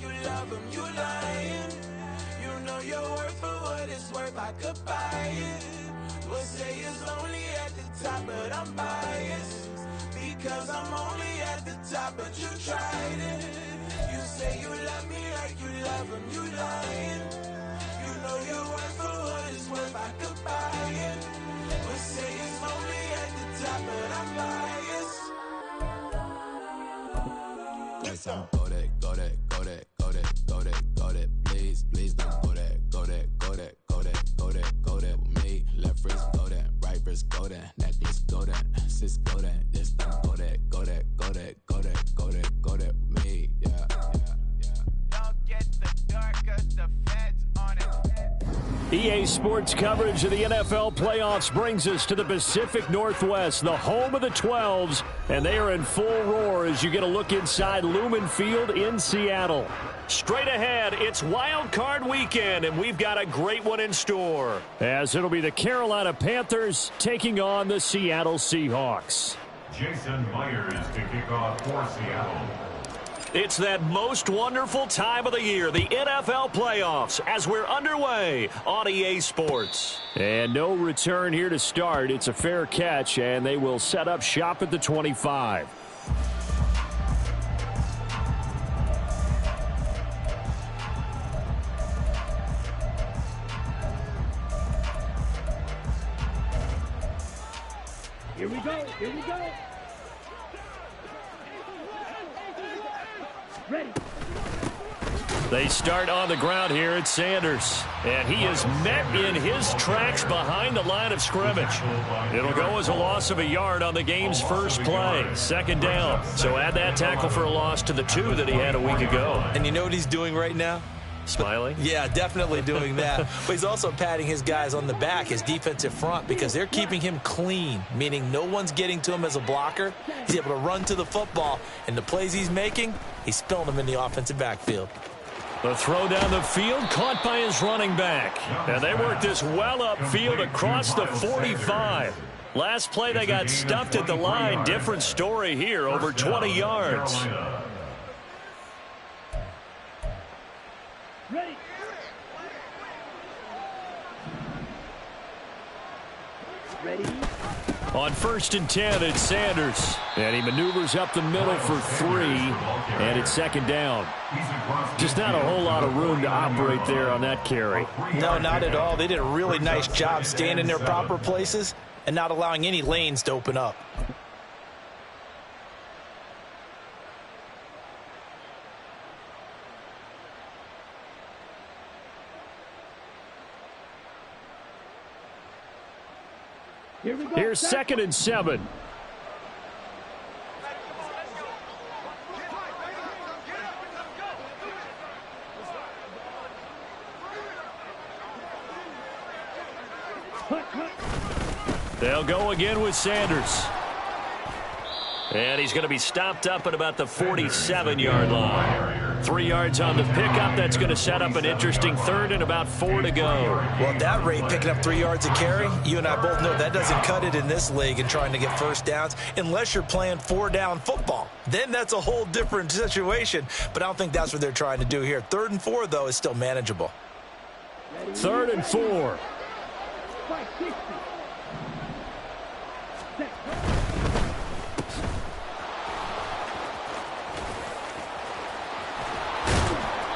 you love him, you lying. You know your worth for what it's worth, I could buy it. We'll say it's lonely at the top, but I'm biased. Because I'm only at the top, but you tried it. You say you love me like you love him, you lying. You know your worth for what it's worth, I could buy it. We'll say it's lonely at the top, but I'm biased. Go that, go that, go that, go that, go that, go that. Please, please don't go that, go that, go that, go that, go that, go that with me. Left wrist, go that, right wrist, go that, necklace, go that, sis, go that, this time, go that, go that, go that, go that, go that, go that with me. Yeah, yeah, yeah. Don't get the dark 'cause the feds on it. EA Sports coverage of the NFL playoffs brings us to the Pacific Northwest, the home of the 12s, and they are in full roar as you get a look inside Lumen Field in Seattle. Straight ahead, it's Wild Card Weekend, and we've got a great one in store, as it'll be the Carolina Panthers taking on the Seattle Seahawks. Jason Myers to kick off for Seattle. It's that most wonderful time of the year, the NFL playoffs, as we're underway on EA Sports. And no return here to start. It's a fair catch, and they will set up shop at the 25. Here we go, here we go. Ready. They start on the ground here at Sanders, and he is met in his tracks behind the line of scrimmage. It'll go as a loss of a yard on the game's first play, second down. So add that tackle for a loss to the 2 that he had a week ago. And you know what he's doing right now? Smiling? Yeah, definitely doing that. But he's also patting his guys on the back, his defensive front, because they're keeping him clean, meaning no one's getting to him as a blocker. He's able to run to the football, and the plays he's making, he's spilling them in the offensive backfield. The throw down the field, caught by his running back. And they work this well upfield across the 45. Last play, they got stuffed at the line. Different story here, over 20 yards. Ready. Ready. On 1st and 10, it's Sanders. And he maneuvers up the middle for 3. And it's second down. Just not a whole lot of room to operate there on that carry. No, not at all. They did a really nice job staying in their proper places and not allowing any lanes to open up. Here we go. Here's 2nd and 7. They'll go again with Sanders. And he's going to be stopped up at about the 47-yard line. 3 yards on the pickup. That's going to set up an interesting 3rd and about 4 to go. Well, at that rate, picking up 3 yards a carry, you and I both know that doesn't cut it in this league and trying to get first downs unless you're playing 4-down football. Then that's a whole different situation. But I don't think that's what they're trying to do here. 3rd and 4, though, is still manageable. 3rd and 4. 560.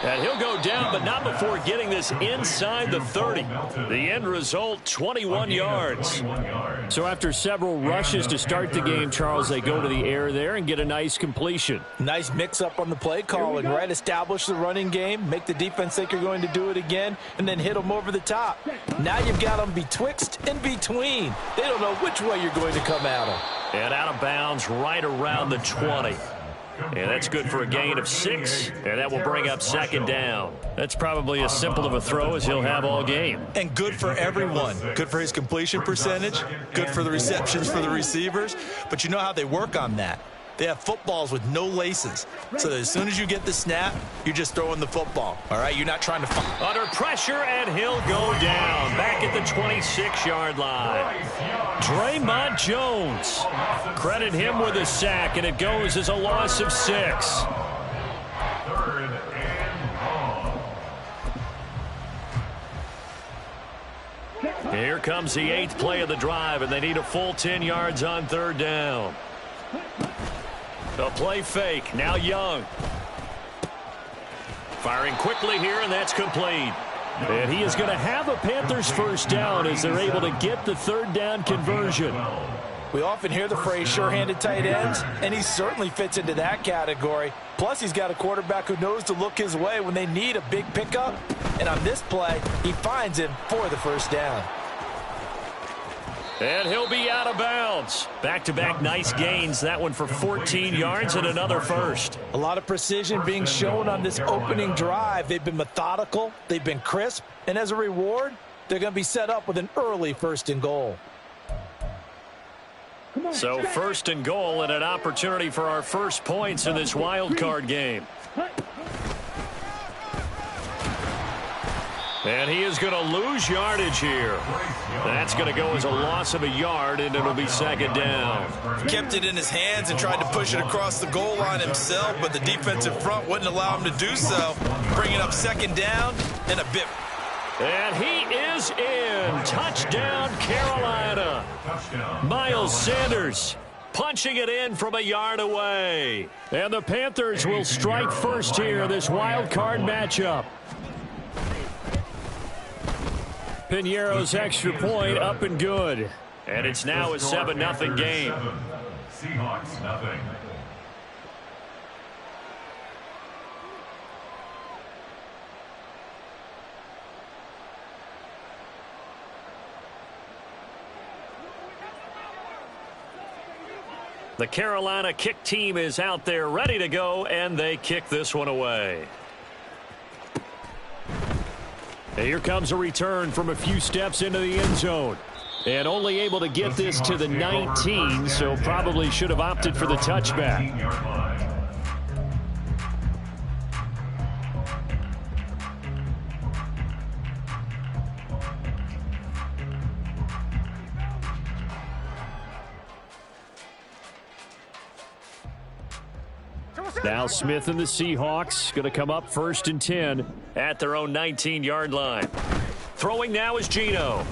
And he'll go down, but not before getting this inside the 30. The end result, 21 yards. So after several rushes to start the game, Charles, they go to the air there and get a nice completion. Nice mix-up on the play calling, right? Establish the running game, make the defense think you're going to do it again, and then hit them over the top. Now you've got them betwixt and between. They don't know which way you're going to come at them. And out of bounds right around the 20. And that's good for a gain of 6, and that will bring up second down. That's probably as simple of a throw as he'll have all game. And good for everyone. Good for his completion percentage, good for the receptions for the receivers. But you know how they work on that. They have footballs with no laces. So that as soon as you get the snap, you're just throwing the football. All right, you're not trying to find. Under pressure, and he'll go down. Back at the 26-yard line. Draymond Jones. Credit him with a sack, and it goes as a loss of 6. 3rd and Here comes the 8th play of the drive, and they need a full 10 yards on 3rd down. The play fake. Now Young. Firing quickly here, and that's complete. And he is going to have a Panthers first down as they're able to get the 3rd down conversion. We often hear the phrase sure-handed tight ends, and he certainly fits into that category. Plus, he's got a quarterback who knows to look his way when they need a big pickup. And on this play, he finds him for the first down. And he'll be out of bounds. Back-to-back nice gains. That one for 14 yards and another first. A lot of precision being shown on this opening drive. They've been methodical. They've been crisp. And as a reward, they're going to be set up with an early 1st and goal. So 1st and goal and an opportunity for our first points in this wild card game. And he is going to lose yardage here. That's going to go as a loss of a yard, and it'll be 2nd down. Kept it in his hands and tried to push it across the goal line himself, but the defensive front wouldn't allow him to do so. Bringing up 2nd down and a bit. And he is in. Touchdown, Carolina. Miles Sanders punching it in from a yard away. And the Panthers will strike first here in this wild card matchup. Piñeiro's extra point up and good. And it's now a 7-0 game. Seahawks nothing. The Carolina kick team is out there ready to go, and they kick this one away. Here comes a return from a few steps into the end zone. And only able to get this to the 19, so probably should have opted for the touchback. Now Smith and the Seahawks going to come up 1st and 10 at their own 19-yard line. Throwing now is Geno.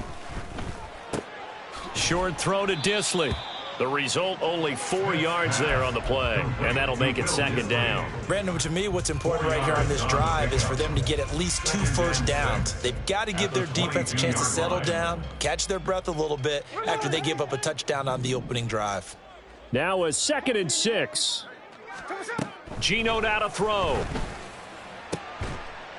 Short throw to Disley. The result, only 4 yards there on the play, and that'll make it 2nd down. Brandon, to me, what's important right here on this drive is for them to get at least 2 first downs. They've got to give their defense a chance to settle down, catch their breath a little bit after they give up a touchdown on the opening drive. Now a 2nd and 6. Geno now to throw.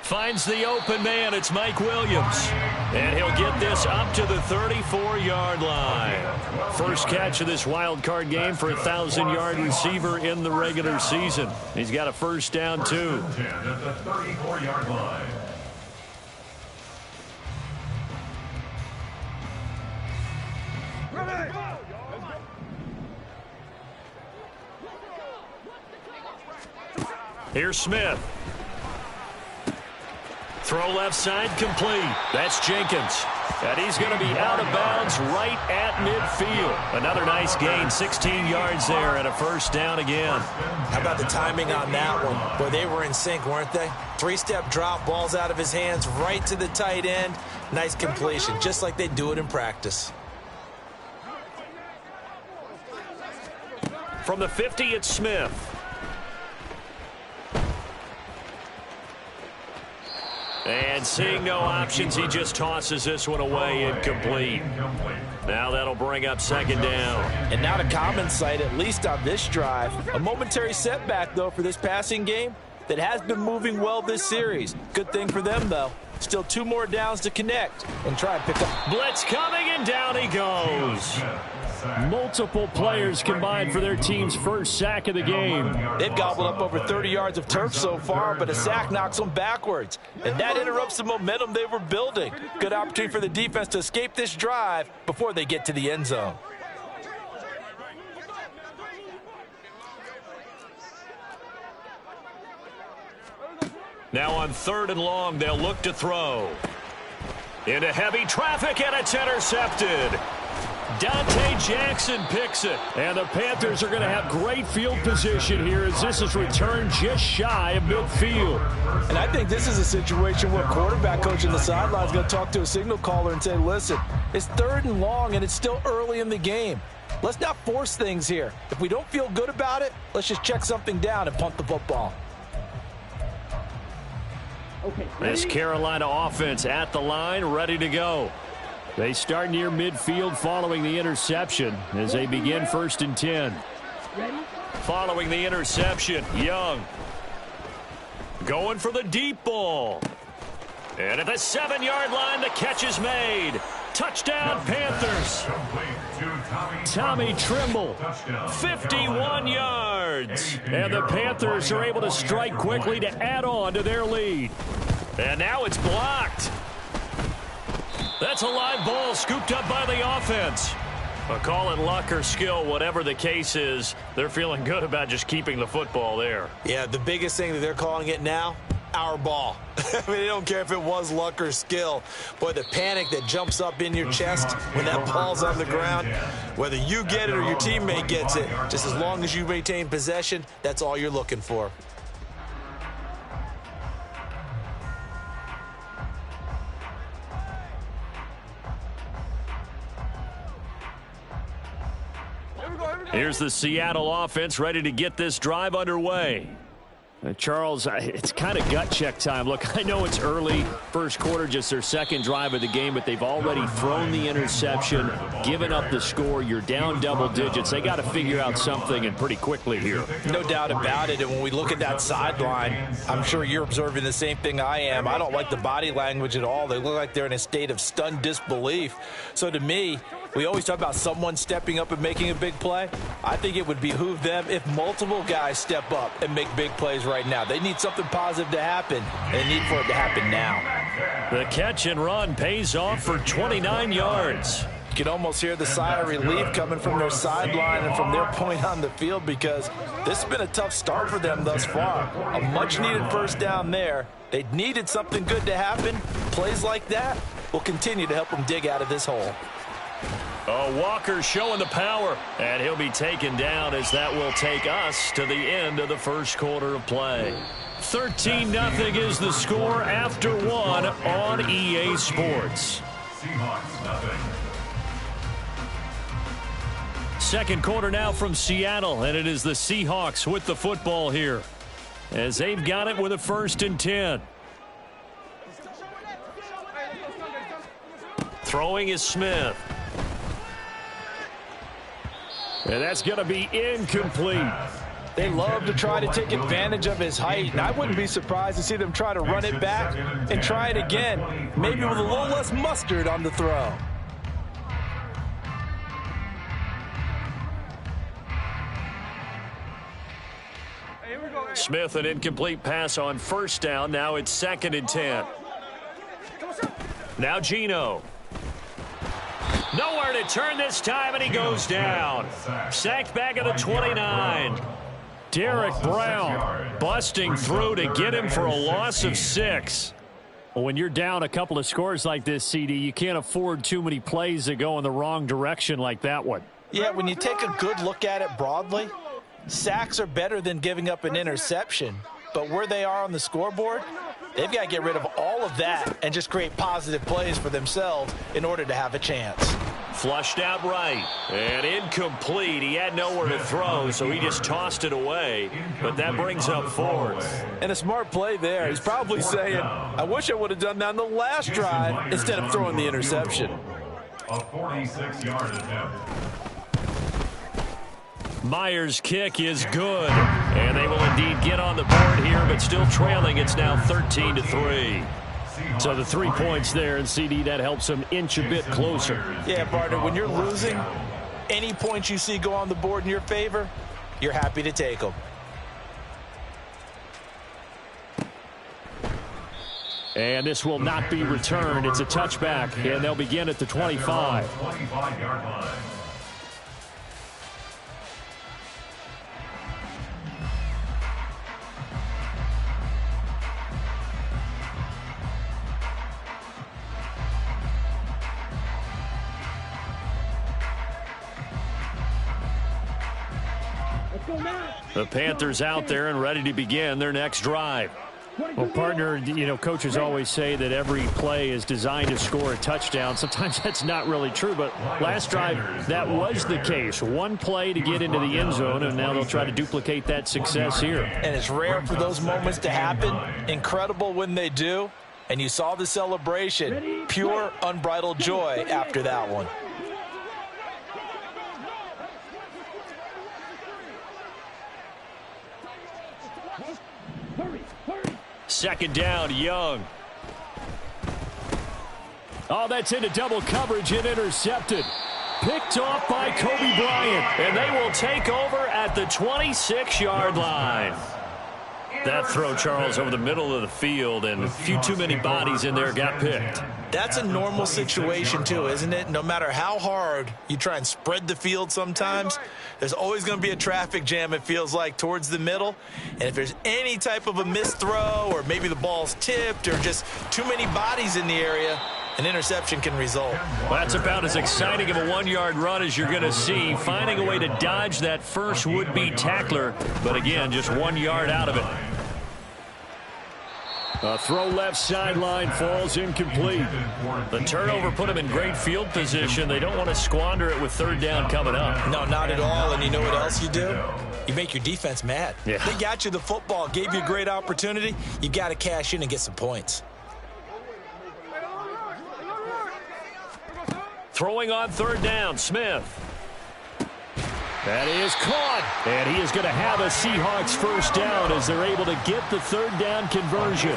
Finds the open man. It's Mike Williams. And he'll get this up to the 34-yard line. First catch of this wild card game for a 1,000-yard receiver in the regular season. He's got a first down, too. At the 34-yard line. Here's Smith. Throw left side complete. That's Jenkins. And he's going to be out of bounds right at midfield. Another nice gain, 16 yards there and a first down again. How about the timing on that one? Boy, they were in sync, weren't they? 3-step drop, balls out of his hands, right to the tight end. Nice completion, just like they do it in practice. From the 50, it's Smith. And seeing no options, he just tosses this one away incomplete. Now that'll bring up 2nd down. And not a common sight, at least on this drive. A momentary setback, though, for this passing game that has been moving well this series. Good thing for them, though. Still 2 more downs to connect and try and pick up. Blitz coming, and down he goes. Multiple players combined for their team's first sack of the game. They've gobbled up over 30 yards of turf so far, but a sack knocks them backwards. And that interrupts the momentum they were building. Good opportunity for the defense to escape this drive before they get to the end zone. Now on 3rd and long, they'll look to throw. Into heavy traffic, and it's intercepted. Dante Jackson picks it. And the Panthers are going to have great field position here as this is returned just shy of midfield. And I think this is a situation where a quarterback coach on the sideline is going to talk to a signal caller and say, listen, it's 3rd and long and it's still early in the game. Let's not force things here. If we don't feel good about it, let's just check something down and punt the football. Okay. This Carolina offense at the line, ready to go. They start near midfield following the interception as they begin 1st and 10. Ready? Following the interception, Young going for the deep ball. And at the 7-yard line, the catch is made. Touchdown, Panthers. Tommy Tremble, 51 yards. And the Panthers are able to strike quickly to add on to their lead. And now it's blocked. That's a live ball scooped up by the offense. But call it luck or skill, whatever the case is, they're feeling good about just keeping the football there. Yeah, the biggest thing that they're calling it now, our ball. I mean, they don't care if it was luck or skill. Boy, the panic that jumps up in your chest when that ball's on the ground, whether you get it or your teammate gets it, just as long as you maintain possession, that's all you're looking for. Here's the Seattle offense ready to get this drive underway. Charles, it's kind of gut check time. Look, I know it's early, first quarter, just their 2nd drive of the game, but they've already thrown the interception, given up the score. You're down double digits. They got to figure out something, and pretty quickly here. No doubt about it. And when we look at that sideline, I'm sure you're observing the same thing I am. I don't like the body language at all. They look like they're in a state of stunned disbelief. So to me, we always talk about someone stepping up and making a big play. I think it would behoove them if multiple guys step up and make big plays right now. They need something positive to happen, and they need for it to happen now. The catch and run pays off for 29 yards. You can almost hear the sigh of relief coming from their sideline and from their point on the field because this has been a tough start for them thus far. A much-needed 1st down there. They needed something good to happen. Plays like that will continue to help them dig out of this hole. Walker showing the power, and he'll be taken down as that will take us to the end of the 1st quarter of play. 13-0 is the score after 1 on EA Sports. Seahawks, 2nd quarter now from Seattle, and it is the Seahawks with the football here as they've got it with a 1st and 10. Throwing is Smith. And that's going to be incomplete. They love to try to take advantage of his height, and I wouldn't be surprised to see them try to run it back and try it again, maybe with a little less mustard on the throw. Smith, an incomplete pass on 1st down. Now it's 2nd and 10. Now Geno. Nowhere to turn this time, and he goes down. Sacked back at the 29. Derek Brown busting through to get him for a loss of 6. Well, when you're down a couple of scores like this, CD, you can't afford too many plays that go in the wrong direction like that one. Yeah, when you take a good look at it broadly, sacks are better than giving up an interception. But where they are on the scoreboard, they've got to get rid of all of that and just create positive plays for themselves in order to have a chance. Flushed out right and incomplete. He had nowhere to throw, so he just tossed it away. But that brings up 4th. And a smart play there. He's probably saying, I wish I would have done that on the last drive instead of throwing the interception. A 46-yard attempt. Myers' kick is good, and they will indeed get on the board here, but still trailing. It's now 13-3. So the 3 points there, and CD, that helps them inch a bit closer. Yeah, partner, when you're losing, any points you see go on the board in your favor, you're happy to take them. And this will not be returned. It's a touchback, and they'll begin at the 25. 25-yard line. go now. The Panthers out there and ready to begin their next drive. Well, partner, coaches always say that every play is designed to score a touchdown. Sometimes that's not really true, but last drive, that was the case. One play to get into the end zone, and now they'll try to duplicate that success here. And it's rare for those moments to happen. Incredible when they do. And you saw the celebration. Pure, unbridled joy after that one. Second down, Young. Oh, that's into double coverage and intercepted. Picked off by Kobe Bryant, and they will take over at the 26-yard line. That throw, Charles, over the middle of the field, and a few too many bodies in there got picked. That's a normal situation, too, isn't it? No matter how hard you try and spread the field sometimes, there's always going to be a traffic jam, it feels like, towards the middle. And if there's any type of a missed throw or maybe the ball's tipped or just too many bodies in the area, an interception can result. Well, that's about as exciting of a one-yard run as you're going to see, finding a way to dodge that first would-be tackler, but again, just 1 yard out of it. A throw left sideline falls incomplete. The turnover put them in great field position. They don't want to squander it with third down coming up. No, not at all. And you know what else you do? You make your defense mad. Yeah. They got you the football, gave you a great opportunity. You got to cash in and get some points. Throwing on third down, Smith. That is caught, and he is going to have a Seahawks first down as they're able to get the third down conversion.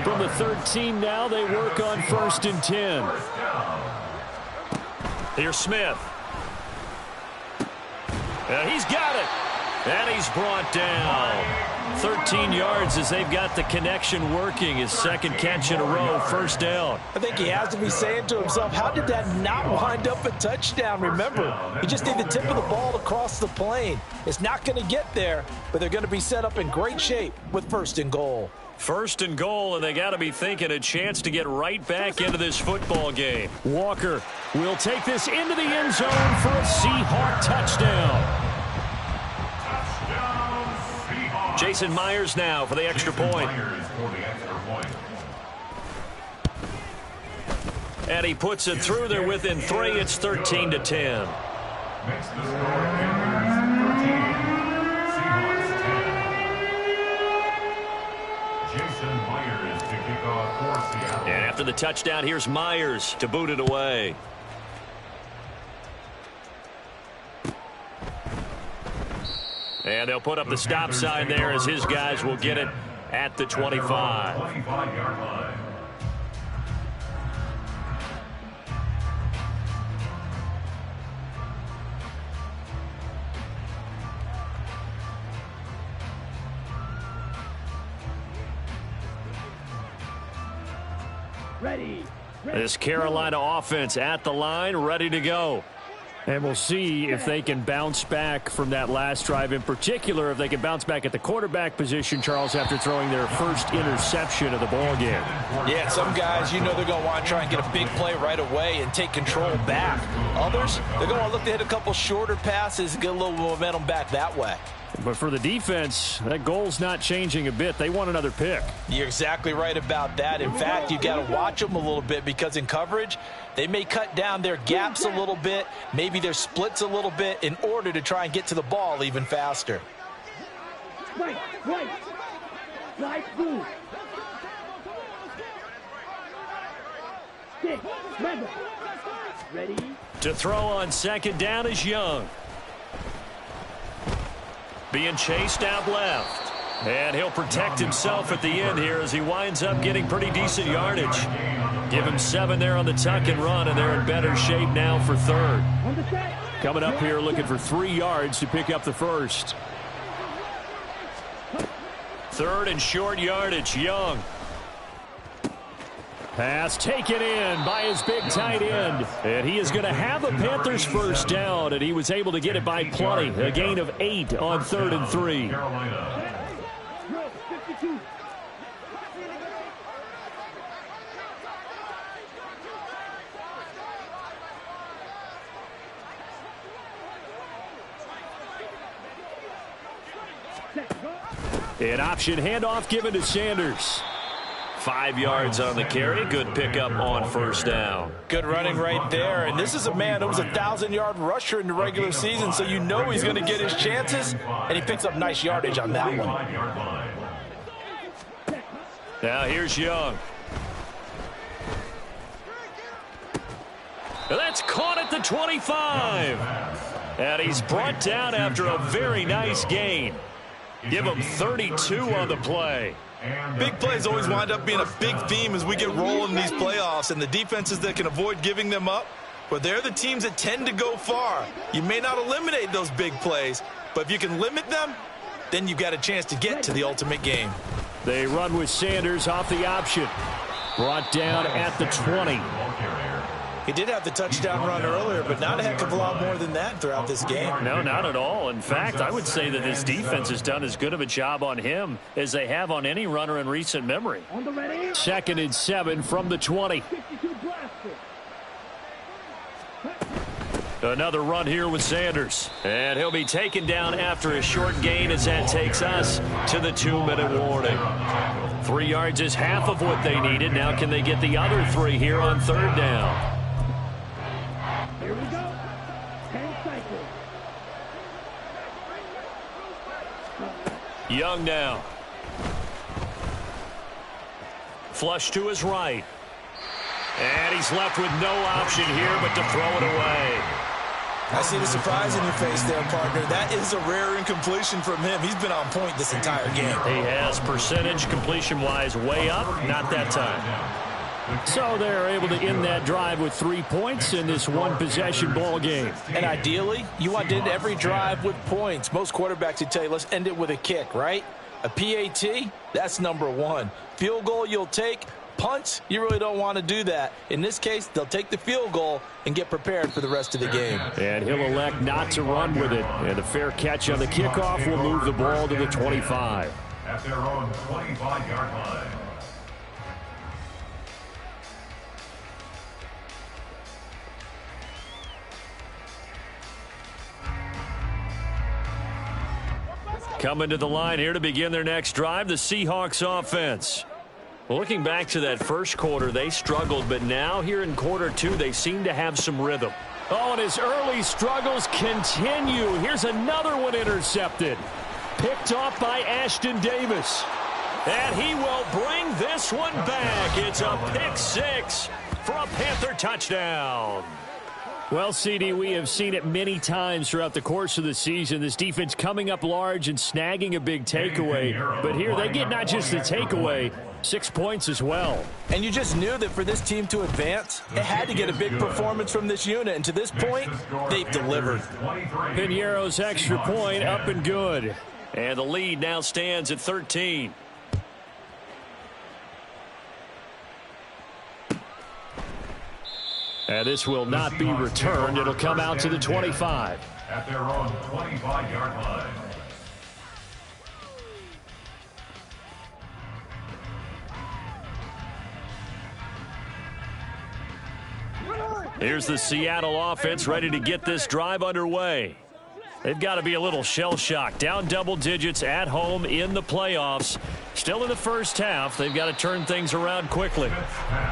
From the 13 now, they work on 1st and 10. Here's Smith. And he's got it, and he's brought down. 13 yards as they've got the connection working. His second catch in a row, first down. I think he has to be saying to himself, how did that not wind up a touchdown? Remember, you just need the tip of the ball across the plane. It's not going to get there, but they're going to be set up in great shape with 1st and goal. 1st and goal, and they got to be thinking a chance to get right back into this football game. Walker will take this into the end zone for a Seahawk touchdown. Jason Myers now for the extra point. And he puts it through there within 3. It's 13-10. Makes the score Panthers 13, Seahawks 10. Jason Myers to kick off for Seattle. And after the touchdown, here's Myers to boot it away. And they'll put up the stop sign there as his guys will get it at the 25. 25-yard line. Ready. This Carolina offense at the line, ready to go. And we'll see if they can bounce back from that last drive, in particular, if they can bounce back at the quarterback position, Charles, after throwing their first interception of the ball game. Yeah, some guys, they're going to want to try and get a big play right away and take control back. Others, they're going to look to hit a couple shorter passes and get a little momentum back that way. But for the defense, that goal's not changing a bit. They want another pick. You're exactly right about that. In fact, you got to watch them a little bit because in coverage, they may cut down their gaps a little bit, maybe their splits a little bit in order to try and get to the ball even faster. Right. Slide through. Stick. Level. Ready. To throw on second down is Young. Being chased out left. And he'll protect himself at the end here as he winds up getting pretty decent yardage. Give him 7 there on the tuck and run, and they're in better shape now for third. Coming up here looking for 3 yards to pick up the first. Third and short yardage, Young. Pass taken in by his big tight end. And he is going to have the Panthers first down, and he was able to get it by plenty. A gain of 8 on 3rd and 3. An option handoff given to Sanders. 5 yards on the carry. Good pickup on first down. Good running right there. And this is a man who was a 1,000-yard rusher in the regular season, so you know he's going to get his chances, and he picks up nice yardage on that one. Now here's Young. That's caught at the 25. And he's brought down after a very nice gain. Give him 32 on the play. Big plays always wind up being a big theme as we get rolling in these playoffs, and the defenses that can avoid giving them up, well, they're the teams that tend to go far. You may not eliminate those big plays, but if you can limit them, then you've got a chance to get to the ultimate game. They run with Sanders off the option. Brought down at the 20. He did have the touchdown run earlier, but not a heck of a lot more than that throughout this game. No, not at all. In fact, I would say that this defense has done as good of a job on him as they have on any runner in recent memory. 2nd and 7 from the 20. Another run here with Sanders. And he'll be taken down after a short gain as that takes us to the 2-minute warning. 3 yards is half of what they needed. Now can they get the other 3 here on 3rd down? Here we go. 10 cycles. Young now. Flush to his right. And he's left with no option here but to throw it away. I see the surprise in your face there, partner. That is a rare incompletion from him. He's been on point this entire game. He has percentage completion-wise way up. Not that time. So they're able to end that drive with 3 points in this one-possession ball game. And ideally, you want to end every drive with points. Most quarterbacks would tell you, let's end it with a kick, right? A PAT, that's number 1. Field goal you'll take. Punts, you really don't want to do that. In this case, they'll take the field goal and get prepared for the rest of the game. And he'll elect not to run with it. And a fair catch on the kickoff will move the ball to the 25. At their own 25-yard line. Coming to the line here to begin their next drive, the Seahawks offense. Well, looking back to that first quarter, they struggled, but now here in quarter 2, they seem to have some rhythm. Oh, and his early struggles continue. Here's another one intercepted. Picked off by Ashton Davis. And he will bring this one back. It's a pick 6 for a Panther touchdown. Well, CD, we have seen it many times throughout the course of the season. This defense coming up large and snagging a big takeaway. But here they get not just the takeaway, 6 points as well. And you just knew that for this team to advance, it had to get a big performance from this unit. And to this point, they've delivered. Piñeiro's extra point up and good. And the lead now stands at 13. And this will not be returned. It'll come out to the 25. At their own 25-yard line. Here's the Seattle offense ready to get this drive underway. They've got to be a little shell-shocked. Down double digits at home in the playoffs. Still in the first half. They've got to turn things around quickly.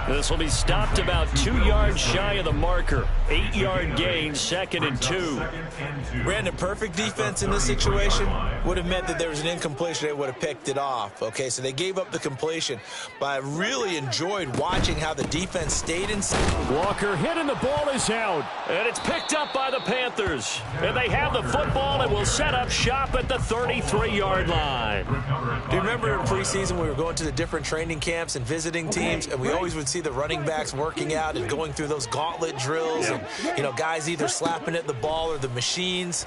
This will be stopped about 2 yards shy of the marker. 8-yard gain, 2nd and 2. Brandon, perfect defense in this situation would have meant that there was an incompletion. They would have picked it off. Okay, so they gave up the completion. But I really enjoyed watching how the defense stayed inside. Walker hit and the ball is out. And it's picked up by the Panthers. And they have the football and will set up shop at the 33-yard line. Do you remember in preseason we were going to the different training camps and visiting teams, and we always would see the running backs working out and going through those gauntlet drills, and guys either slapping at the ball or the machines.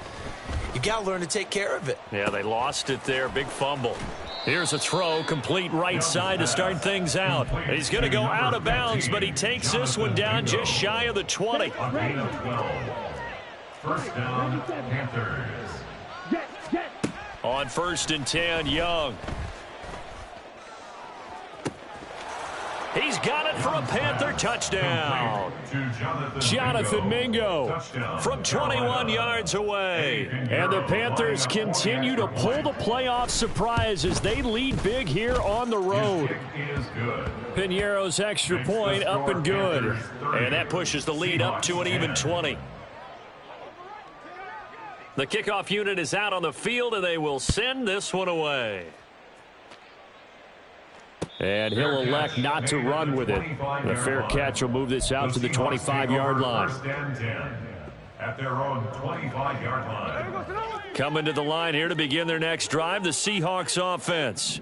You got to learn to take care of it. Yeah, they lost it there. Big fumble. Here's a throw, complete right side to start things out. He's going to go out of bounds, but he takes this one down just shy of the 20. First down, Panthers. On 1st and 10, Young. He's got it for a Panther touchdown. Jonathan Mingo from 21 yards away. And the Panthers continue to pull the playoff surprise as they lead big here on the road. Piñeiro's extra point up and good. And that pushes the lead up to an even 20. The kickoff unit is out on the field, and they will send this one away. And he'll elect not to run with it. The fair catch will move this out to the 25-yard line. At their own 25-yard line. Coming to the line here to begin their next drive, the Seahawks offense.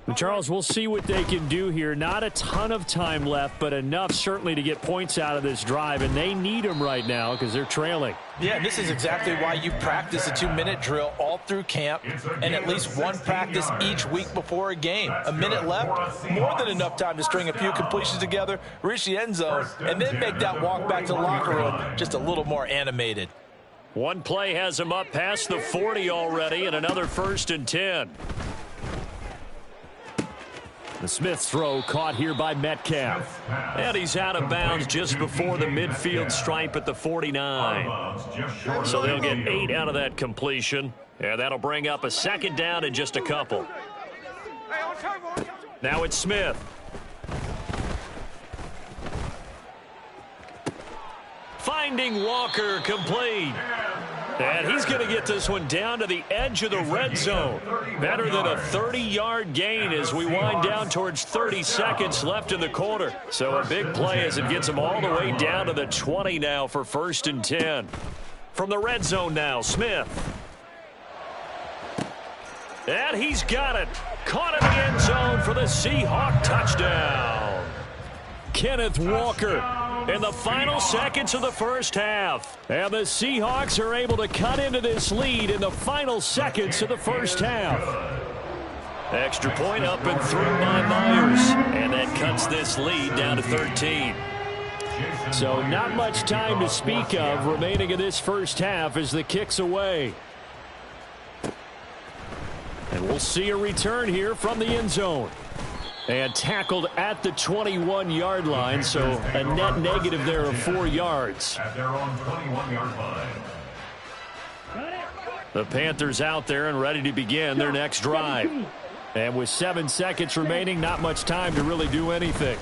And Charles, we'll see what they can do here. Not a ton of time left, but enough certainly to get points out of this drive, and they need them right now because they're trailing. Yeah, this is exactly why you practice a 2-minute drill all through camp and at least one practice each week before a game. A minute left, more than enough time to string a few completions together, reach the end zone, and then make that walk back to the locker room just a little more animated. One play has him up past the 40 already, and another 1st and 10. The Smith throw caught here by Metcalf. And he's out of bounds just before the midfield stripe at the 49. So they'll get 8 out of that completion. And that'll bring up a 2nd down in just a couple. Now it's Smith. Finding Walker complete. And he's going to get this one down to the edge of the red zone. Better than a 30-yard gain as we wind down towards 30 seconds left in the quarter. So a big play as it gets him all the way down to the 20 now for 1st and 10. From the red zone now, Smith. And he's got it. Caught in the end zone for the Seahawk touchdown. Kenneth Walker in the final seconds of the first half. And the Seahawks are able to cut into this lead in the final seconds of the first half. Extra point up and through by Myers. And that cuts this lead down to 13. So not much time to speak of remaining in this first half as the kick's away. And we'll see a return here from the end zone. And tackled at the 21-yard line, so a net negative there of 4 yards. At their own 21-yard line. The Panthers out there and ready to begin their next drive. And with 7 seconds remaining, not much time to really do anything.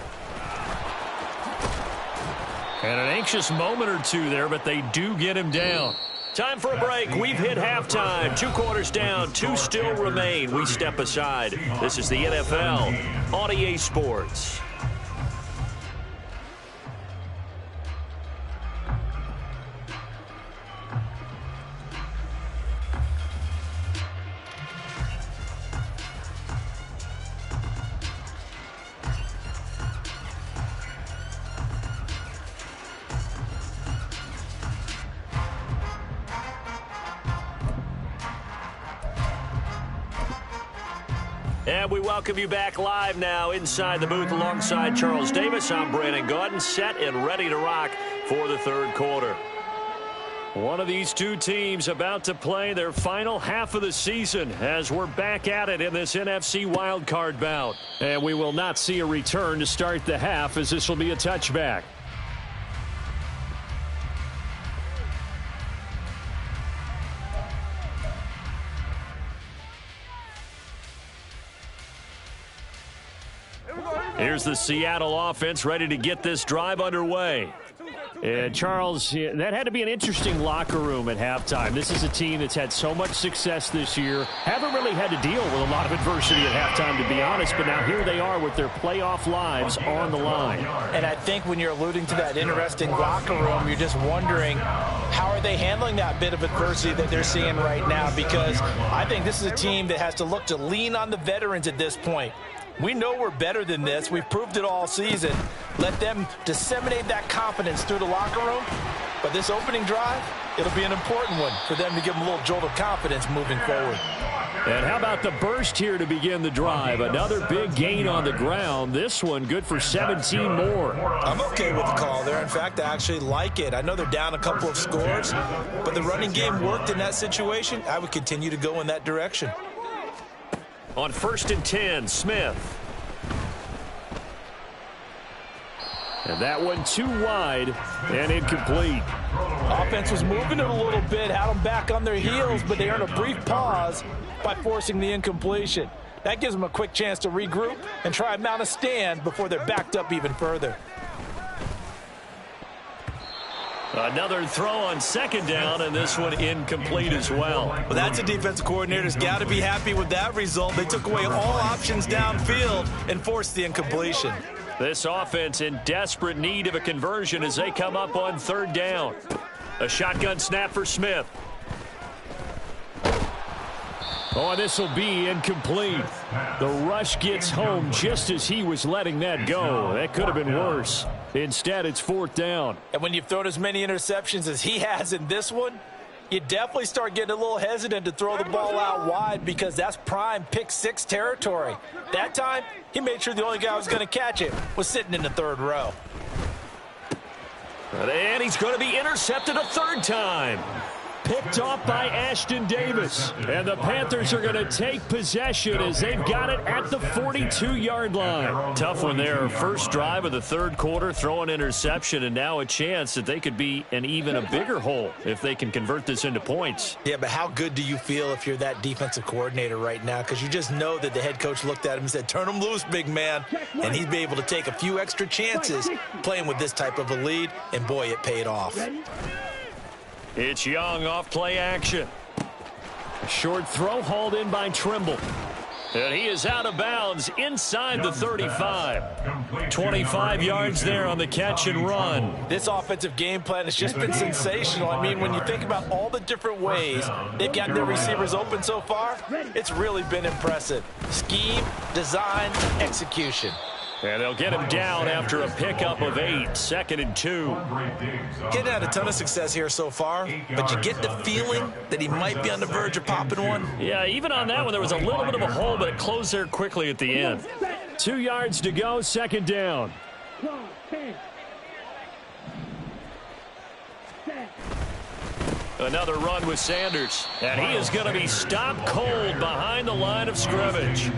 And an anxious moment or two there, but they do get him down. Time for a break. We've hit halftime. 2 quarters down. 2 still remain. We step aside. This is the NFL on EA Sports. And we welcome you back live now inside the booth alongside Charles Davis. I'm Brandon Gaudin, set and ready to rock for the 3rd quarter. One of these two teams about to play their final half of the season as we're back at it in this NFC wildcard bout. And we will not see a return to start the half as this will be a touchback. Here's the Seattle offense ready to get this drive underway. And Charles, that had to be an interesting locker room at halftime. This is a team that's had so much success this year. Haven't really had to deal with a lot of adversity at halftime, to be honest. But now here they are with their playoff lives on the line. And I think when you're alluding to that interesting locker room, you're just wondering how are they handling that bit of adversity that they're seeing right now? Because I think this is a team that has to look to lean on the veterans at this point. We know we're better than this. We've proved it all season. Let them disseminate that confidence through the locker room. But this opening drive, it'll be an important one for them to give them a little jolt of confidence moving forward. And how about the burst here to begin the drive? Another big gain on the ground. This one good for 17 more. I'm okay with the call there. In fact, I actually like it. I know they're down a couple of scores, but the running game worked in that situation. I would continue to go in that direction. On 1st and 10, Smith. And that one too wide and incomplete. Offense was moving it a little bit, had them back on their heels, but they earned a brief pause by forcing the incompletion. That gives them a quick chance to regroup and try and mount a stand before they're backed up even further. Another throw on second down, and this one incomplete as well. Well, that's a defensive coordinator's got to be happy with that result. They took away all options downfield and forced the incompletion. This offense in desperate need of a conversion as they come up on third down. A shotgun snap for Smith. Oh, this will be incomplete. The rush gets home just as he was letting that go. That could have been worse. Instead, it's fourth down. And when you've thrown as many interceptions as he has in this one, you definitely start getting a little hesitant to throw the ball out wide because that's prime pick six territory. That time, he made sure the only guy who was going to catch it was sitting in the third row. And he's going to be intercepted a third time. Picked off by Ashton Davis. And the Panthers are going to take possession as they've got it at the 42-yard line. Tough one there. First drive of the third quarter, throw an interception, and now a chance that they could be in even a bigger hole if they can convert this into points. Yeah, but how good do you feel if you're that defensive coordinator right now? Because you just know that the head coach looked at him and said, turn him loose, big man. And he'd be able to take a few extra chances playing with this type of a lead, and boy, it paid off. It's Young off play action. Short throw hauled in by Trimble. And he is out of bounds inside the 35. 25 yards there on the catch and run. This offensive game plan has just been sensational. I mean, when you think about all the different ways they've gotten their receivers open so far, it's really been impressive. Scheme, design, execution. And they'll get him down after a pickup of 8, 2nd and 2. Getting had a ton of success here so far, but you get the feeling that he might be on the verge of popping one. Yeah, even on that one, there was a little bit of a hole, but it closed there quickly at the end. 2 yards to go, second down. Another run with Sanders, and he is going to be stopped cold behind the line of scrimmage.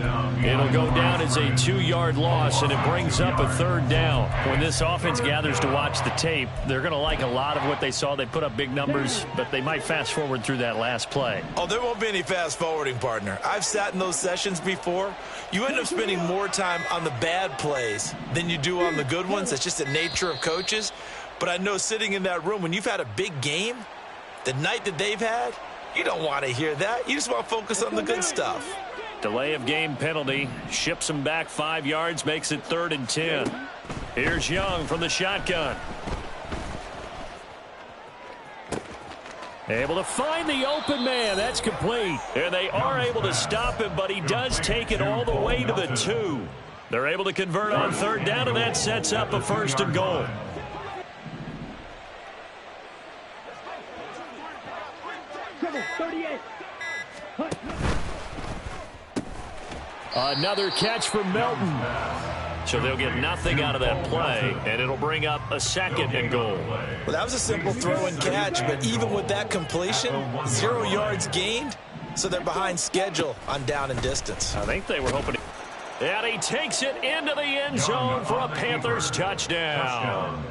It'll go down as a 2-yard loss, and it brings up a third down. When this offense gathers to watch the tape, they're going to like a lot of what they saw. They put up big numbers, but they might fast forward through that last play. Oh, there won't be any fast forwarding, partner. I've sat in those sessions before. You end up spending more time on the bad plays than you do on the good ones. That's just the nature of coaches. But I know sitting in that room, when you've had a big game, the night that they've had, you don't want to hear that. You just want to focus on the good stuff. Delay of game penalty. Ships him back 5 yards, makes it 3rd and 10. Here's Young from the shotgun. Able to find the open man. That's complete. And they are able to stop him, but he does take it all the way to the 2. They're able to convert on third down, and that sets up a 1st and goal. Another catch from Melton. So they'll get nothing out of that play, and it'll bring up a 2nd and goal. Well, that was a simple throw and catch, but even with that completion, 0 yards gained, so they're behind schedule on down and distance. I think they were hoping. And he takes it into the end zone for a Panthers touchdown.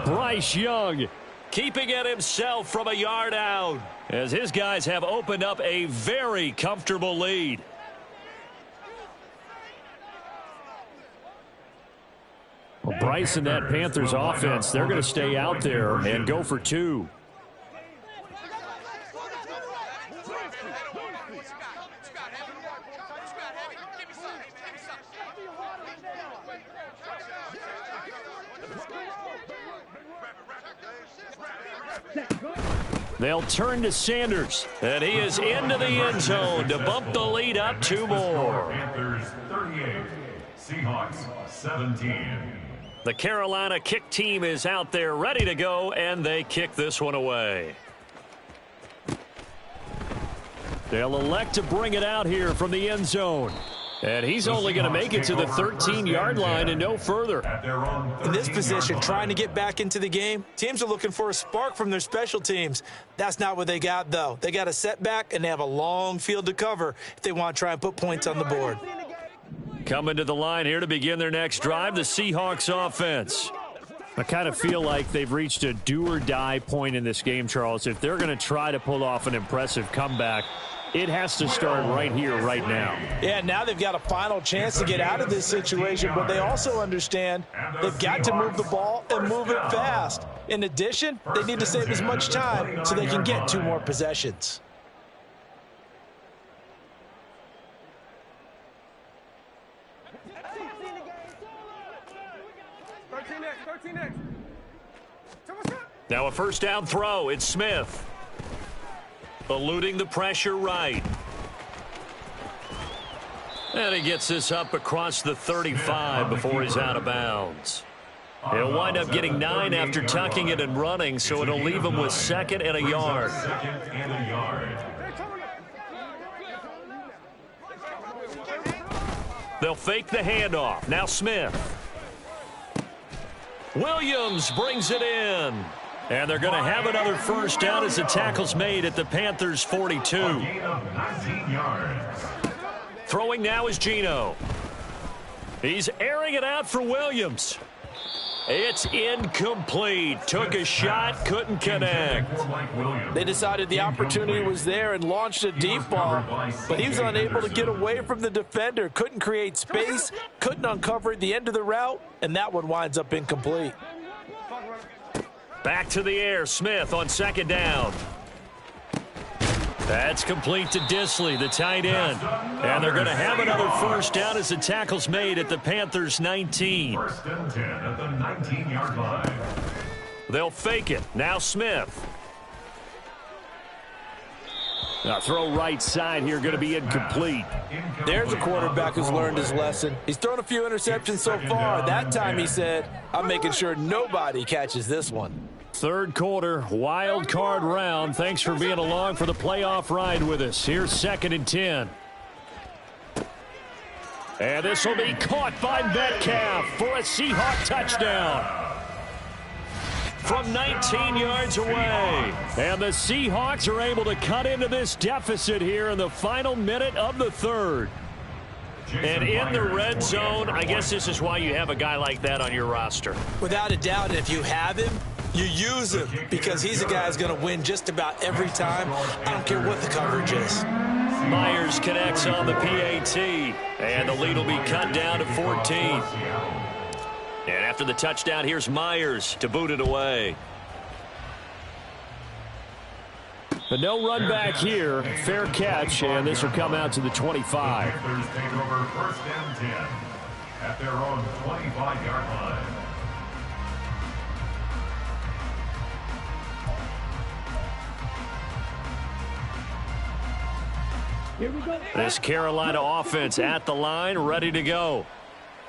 Bryce Young keeping it himself from a yard out, as his guys have opened up a very comfortable lead. Well, Bryce and that Panthers offense, they're going to stay out there and go for 2. They'll turn to Sanders, and he is into the end zone to bump the lead up 2 more. Panthers 38, Seahawks 17. The Carolina kick team is out there ready to go, and they kick this one away. They'll elect to bring it out here from the end zone. And he's only going to make it to the 13-yard line and no further. In this position, trying to get back into the game, teams are looking for a spark from their special teams. That's not what they got, though. They got a setback, and they have a long field to cover if they want to try and put points on the board. Coming to the line here to begin their next drive, the Seahawks offense. I kind of feel like they've reached a do-or-die point in this game, Charles. If they're going to try to pull off an impressive comeback, it has to start right here, right now. Yeah, now they've got a final chance to get out of this situation, but they also understand they've got to move the ball and move it fast. In addition, they need to save as much time so they can get 2 more possessions. Now a first down throw. It's Smith. Eluding the pressure right. And he gets this up across the 35 before he's out of bounds. He'll wind up getting 9 after tucking it and running, so it'll leave him with 2nd and a yard. They'll fake the handoff. Now Smith. Williams brings it in. And they're going to have another first down as the tackle's made at the Panthers' 42. Throwing now is Geno. He's airing it out for Williams. It's incomplete. Took a shot, couldn't connect. They decided the opportunity was there and launched a deep ball, but he was unable to get away from the defender. Couldn't create space, couldn't uncover the end of the route, and that one winds up incomplete. Back to the air. Smith on 2nd down. That's complete to Disley, the tight end. And they're going to have another first down as the tackle's made at the Panthers' 19. 1st and 10 at the 19-yard line. They'll fake it. Now Smith. Now throw right side here, going to be incomplete. There's a quarterback who's learned his lesson. He's thrown a few interceptions so far. That time he said, I'm making sure nobody catches this one. 3rd quarter, wild card round. Thanks for being along for the playoff ride with us. Here's 2nd and 10. And this will be caught by Metcalf for a Seahawk touchdown. From 19 yards away. And the Seahawks are able to cut into this deficit here in the final minute of the 3rd. And in the red zone, I guess this is why you have a guy like that on your roster. Without a doubt, and if you have him, you use him because he's a guy who's going to win just about every time. I don't care what the coverage is. Myers connects on the PAT. And the lead will be cut down to 14. And after the touchdown, here's Myers to boot it away. But no run back here. Fair catch, and this will come out to the 25. Panthers take over 1st and 10 at their own 25-yard line. Here we go. This Carolina offense at the line, ready to go.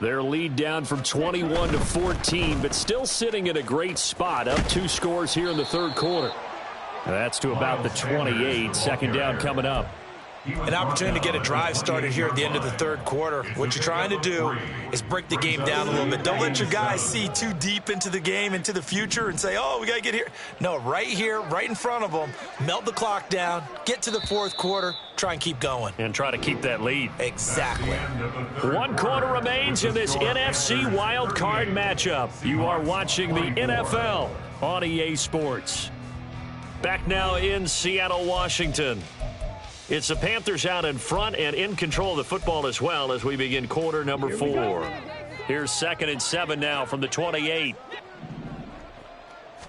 Their lead down from 21 to 14, but still sitting at a great spot. Up 2 scores here in the 3rd quarter. That's to about the 28. 2nd down coming up. An opportunity to get a drive started here at the end of the 3rd quarter. What you're trying to do is break the game down a little bit. Don't let your guys see too deep into the game, into the future, and say, oh, we got to get here. No, right here, right in front of them, melt the clock down, get to the 4th quarter, try and keep going. And try to keep that lead. Exactly. 1 quarter remains in this NFC Wild Card matchup. You are watching the NFL on EA Sports. Back now in Seattle, Washington. It's the Panthers out in front and in control of the football as well as we begin quarter number 4. Here's 2nd and 7 now from the 28.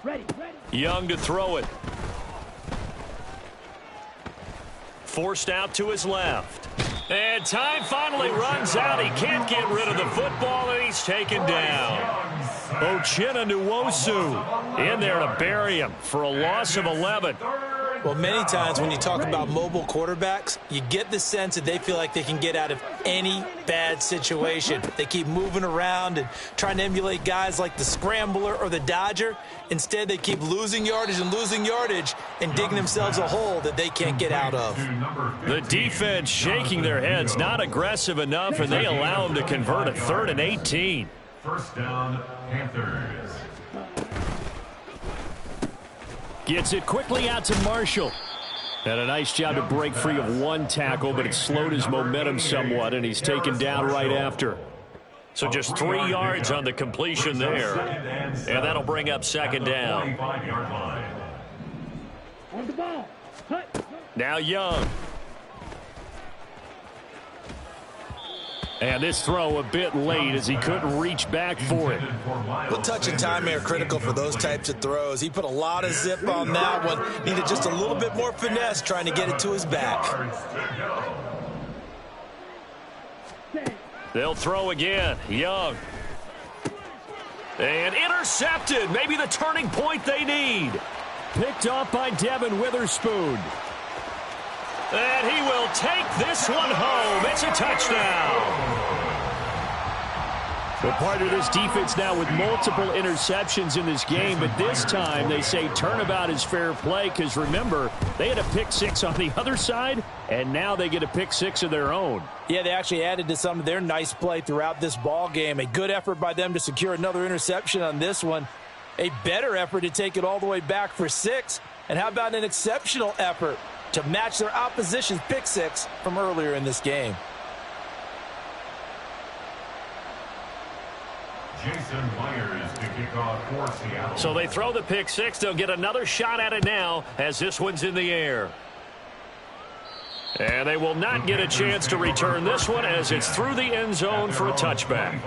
Ready. Young to throw it. Forced out to his left. And time finally runs out. He can't get rid of the football, and he's taken down. Uchenna Nwosu in there to bury him for a loss of 11. Well, many times when you talk about mobile quarterbacks, you get the sense that they feel like they can get out of any bad situation. They keep moving around and trying to emulate guys like the Scrambler or the Dodger. Instead, they keep losing yardage and digging themselves a hole that they can't get out of. The defense shaking their heads, not aggressive enough, and they allow them to convert a 3rd and 18. 1st down, Panthers. Gets it quickly out to Marshall. And a nice job to break free of 1 tackle, but it slowed his momentum somewhat, and he's taken down right after. So just 3 yards on the completion there. And that'll bring up second down. On the ball. Cut. Now Young. And this throw a bit late as he couldn't reach back for it. Well, touch and time are critical for those types of throws. He put a lot of zip on that one. Needed just a little bit more finesse trying to get it to his back. They'll throw again. Young. And intercepted. Maybe the turning point they need. Picked off by Devin Witherspoon. And he will take this one home. It's a touchdown. But part of this defense now with multiple interceptions in this game, but this time they say turnabout is fair play because, remember, they had a pick six on the other side, and now they get a pick six of their own. Yeah, they actually added to some of their nice play throughout this ball game. A good effort by them to secure another interception on this one. A better effort to take it all the way back for 6. And how about an exceptional effort to match their opposition's pick six from earlier in this game? Jason Myers to kick off for Seattle. So they throw the pick six. They'll get another shot at it now as this one's in the air. And they will not get a chance to return this one as it's through the end zone for a touchback.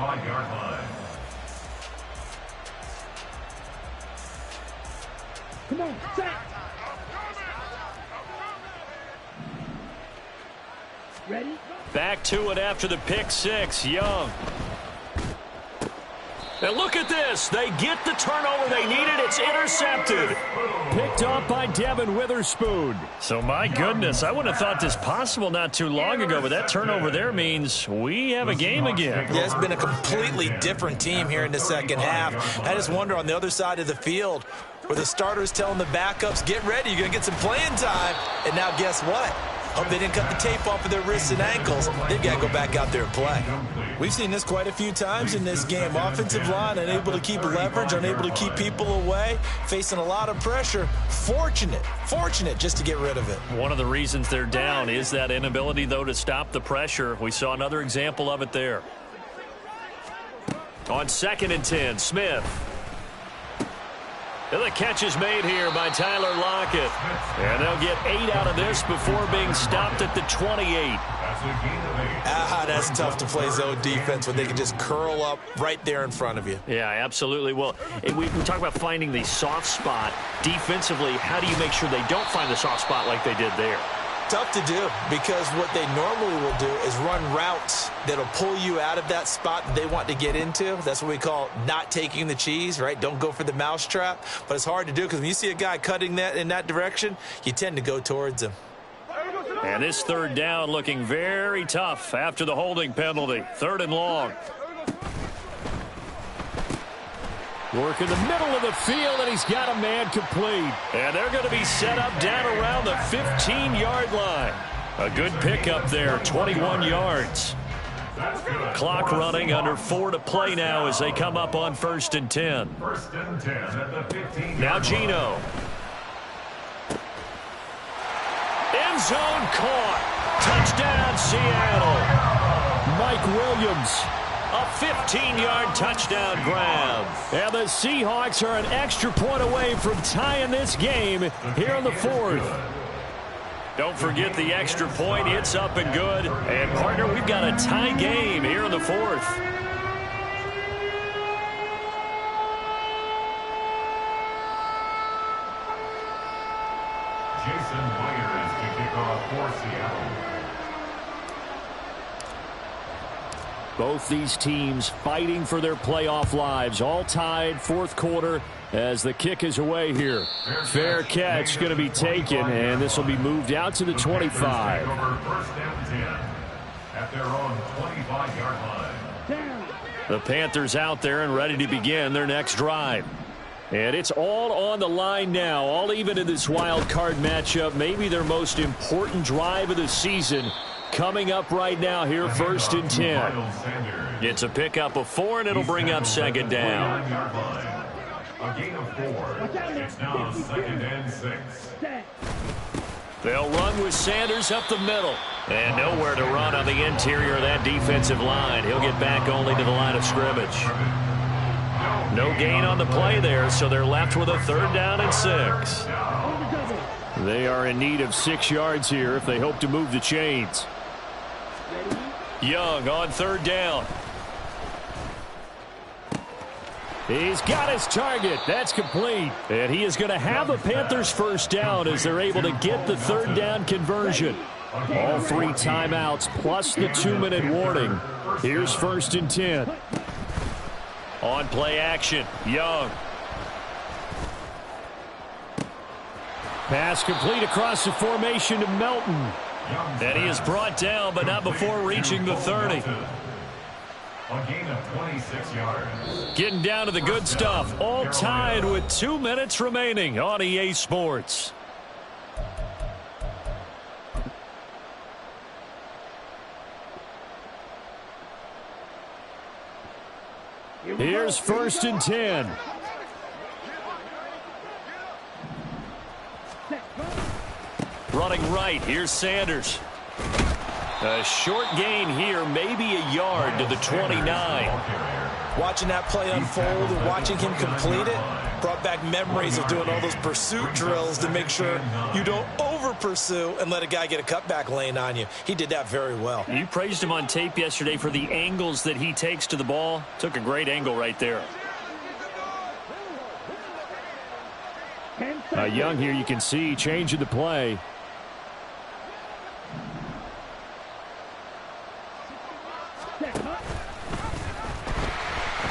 Come on, set. Ready? Back to it after the pick six. Young. And look at this. They get the turnover they needed. It's intercepted. Picked off by Devin Witherspoon. So, my goodness, I wouldn't have thought this possible not too long ago, but that turnover there means we have a game again. Yeah, it's been a completely different team here in the second half. I just wonder on the other side of the field where the starters telling the backups, get ready, you're going to get some playing time. And now guess what? Hope they didn't cut the tape off of their wrists and ankles. They've got to go back out there and play. We've seen this quite a few times in this game. Offensive line unable to keep leverage, unable to keep people away, facing a lot of pressure. Fortunate just to get rid of it. One of the reasons they're down is that inability, though, to stop the pressure. We saw another example of it there. On 2nd and 10, Smith. And the catch is made here by Tyler Lockett. And they'll get 8 out of this before being stopped at the 28. That's tough to play zone defense when they can just curl up right there in front of you. Yeah, absolutely. Well, we talk about finding the soft spot. Defensively, how do you make sure they don't find the soft spot like they did there? Tough to do because what they normally will do is run routes that'll pull you out of that spot that they want to get into. That's what we call not taking the cheese, right? Don't go for the mousetrap. But it's hard to do because when you see a guy cutting that in that direction, you tend to go towards him. And this 3rd down looking very tough after the holding penalty. 3rd and long. Work in the middle of the field, and he's got a man complete. And they're going to be set up down around the 15-yard line. A good pickup there, 21 yards. Clock running, under 4 to play now as they come up on 1st and 10. 1st and 10 at the 15. Now Geno. End zone caught. Touchdown, Seattle. Mike Williams. A 15-yard touchdown grab. And the Seahawks are an extra point away from tying this game here in the 4th. Don't forget the extra point. It's up and good. And, partner, we've got a tie game here in the 4th. Jason Myers to kick off for Seattle. Both these teams fighting for their playoff lives. All tied, 4th quarter as the kick is away here. Fair catch going to be taken, and this will be moved out to the 25. 1st and 10 at their own 25-yard line. The Panthers out there and ready to begin their next drive. And it's all on the line now, all even in this wild card matchup. Maybe their most important drive of the season coming up right now here, 1st and 10. It's a pickup of 4, and it'll bring up 2nd down. A gain of 4. It's now 2nd and 6. They'll run with Sanders up the middle. And nowhere to run on the interior of that defensive line. He'll get back only to the line of scrimmage. No gain on the play there, so they're left with a 3rd down and 6. They are in need of 6 yards here if they hope to move the chains. Young on 3rd down. He's got his target. That's complete. And he is going to have a Panthers 1st down as they're able to get the 3rd down conversion. All 3 timeouts plus the 2-minute warning. Here's 1st and 10. On play action, Young. Pass complete across the formation to Melton. And he is brought down, but not before reaching the 30. A gain of 26 yards. Getting down to the good stuff. All tied with 2 minutes remaining on EA Sports. Here's 1st and 10. Running right, here's Sanders. A short gain here, maybe a yard to the 29. Watching that play unfold and watching him complete it brought back memories of doing all those pursuit drills to make sure you don't over-pursue and let a guy get a cutback lane on you. He did that very well. You praised him on tape yesterday for the angles that he takes to the ball. Took a great angle right there. Young here, you can see, changing the play.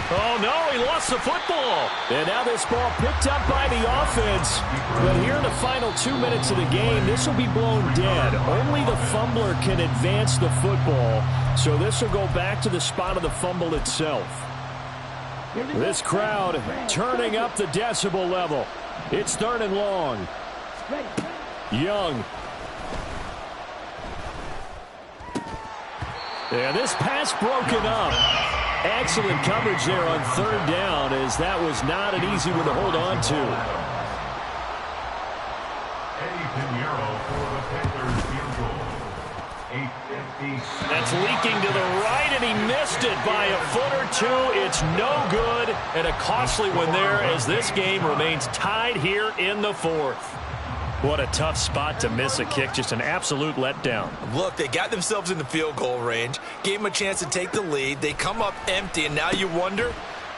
Oh, no, he lost the football. And now this ball picked up by the offense. But here in the final 2 minutes of the game, this will be blown dead. Only the fumbler can advance the football. So this will go back to the spot of the fumble itself. This crowd turning up the decibel level. It's 3rd and long. Young. And this pass broken up. Excellent coverage there on 3rd down, as that was not an easy one to hold on to. Eddie Pinheiro for the Panthers field goal. 8:50. That's leaking to the right, and he missed it by a foot or 2. It's no good, and a costly one there as this game remains tied here in the 4th. What a tough spot to miss a kick. Just an absolute letdown. Look, they got themselves in the field goal range, gave them a chance to take the lead. They come up empty, and now you wonder,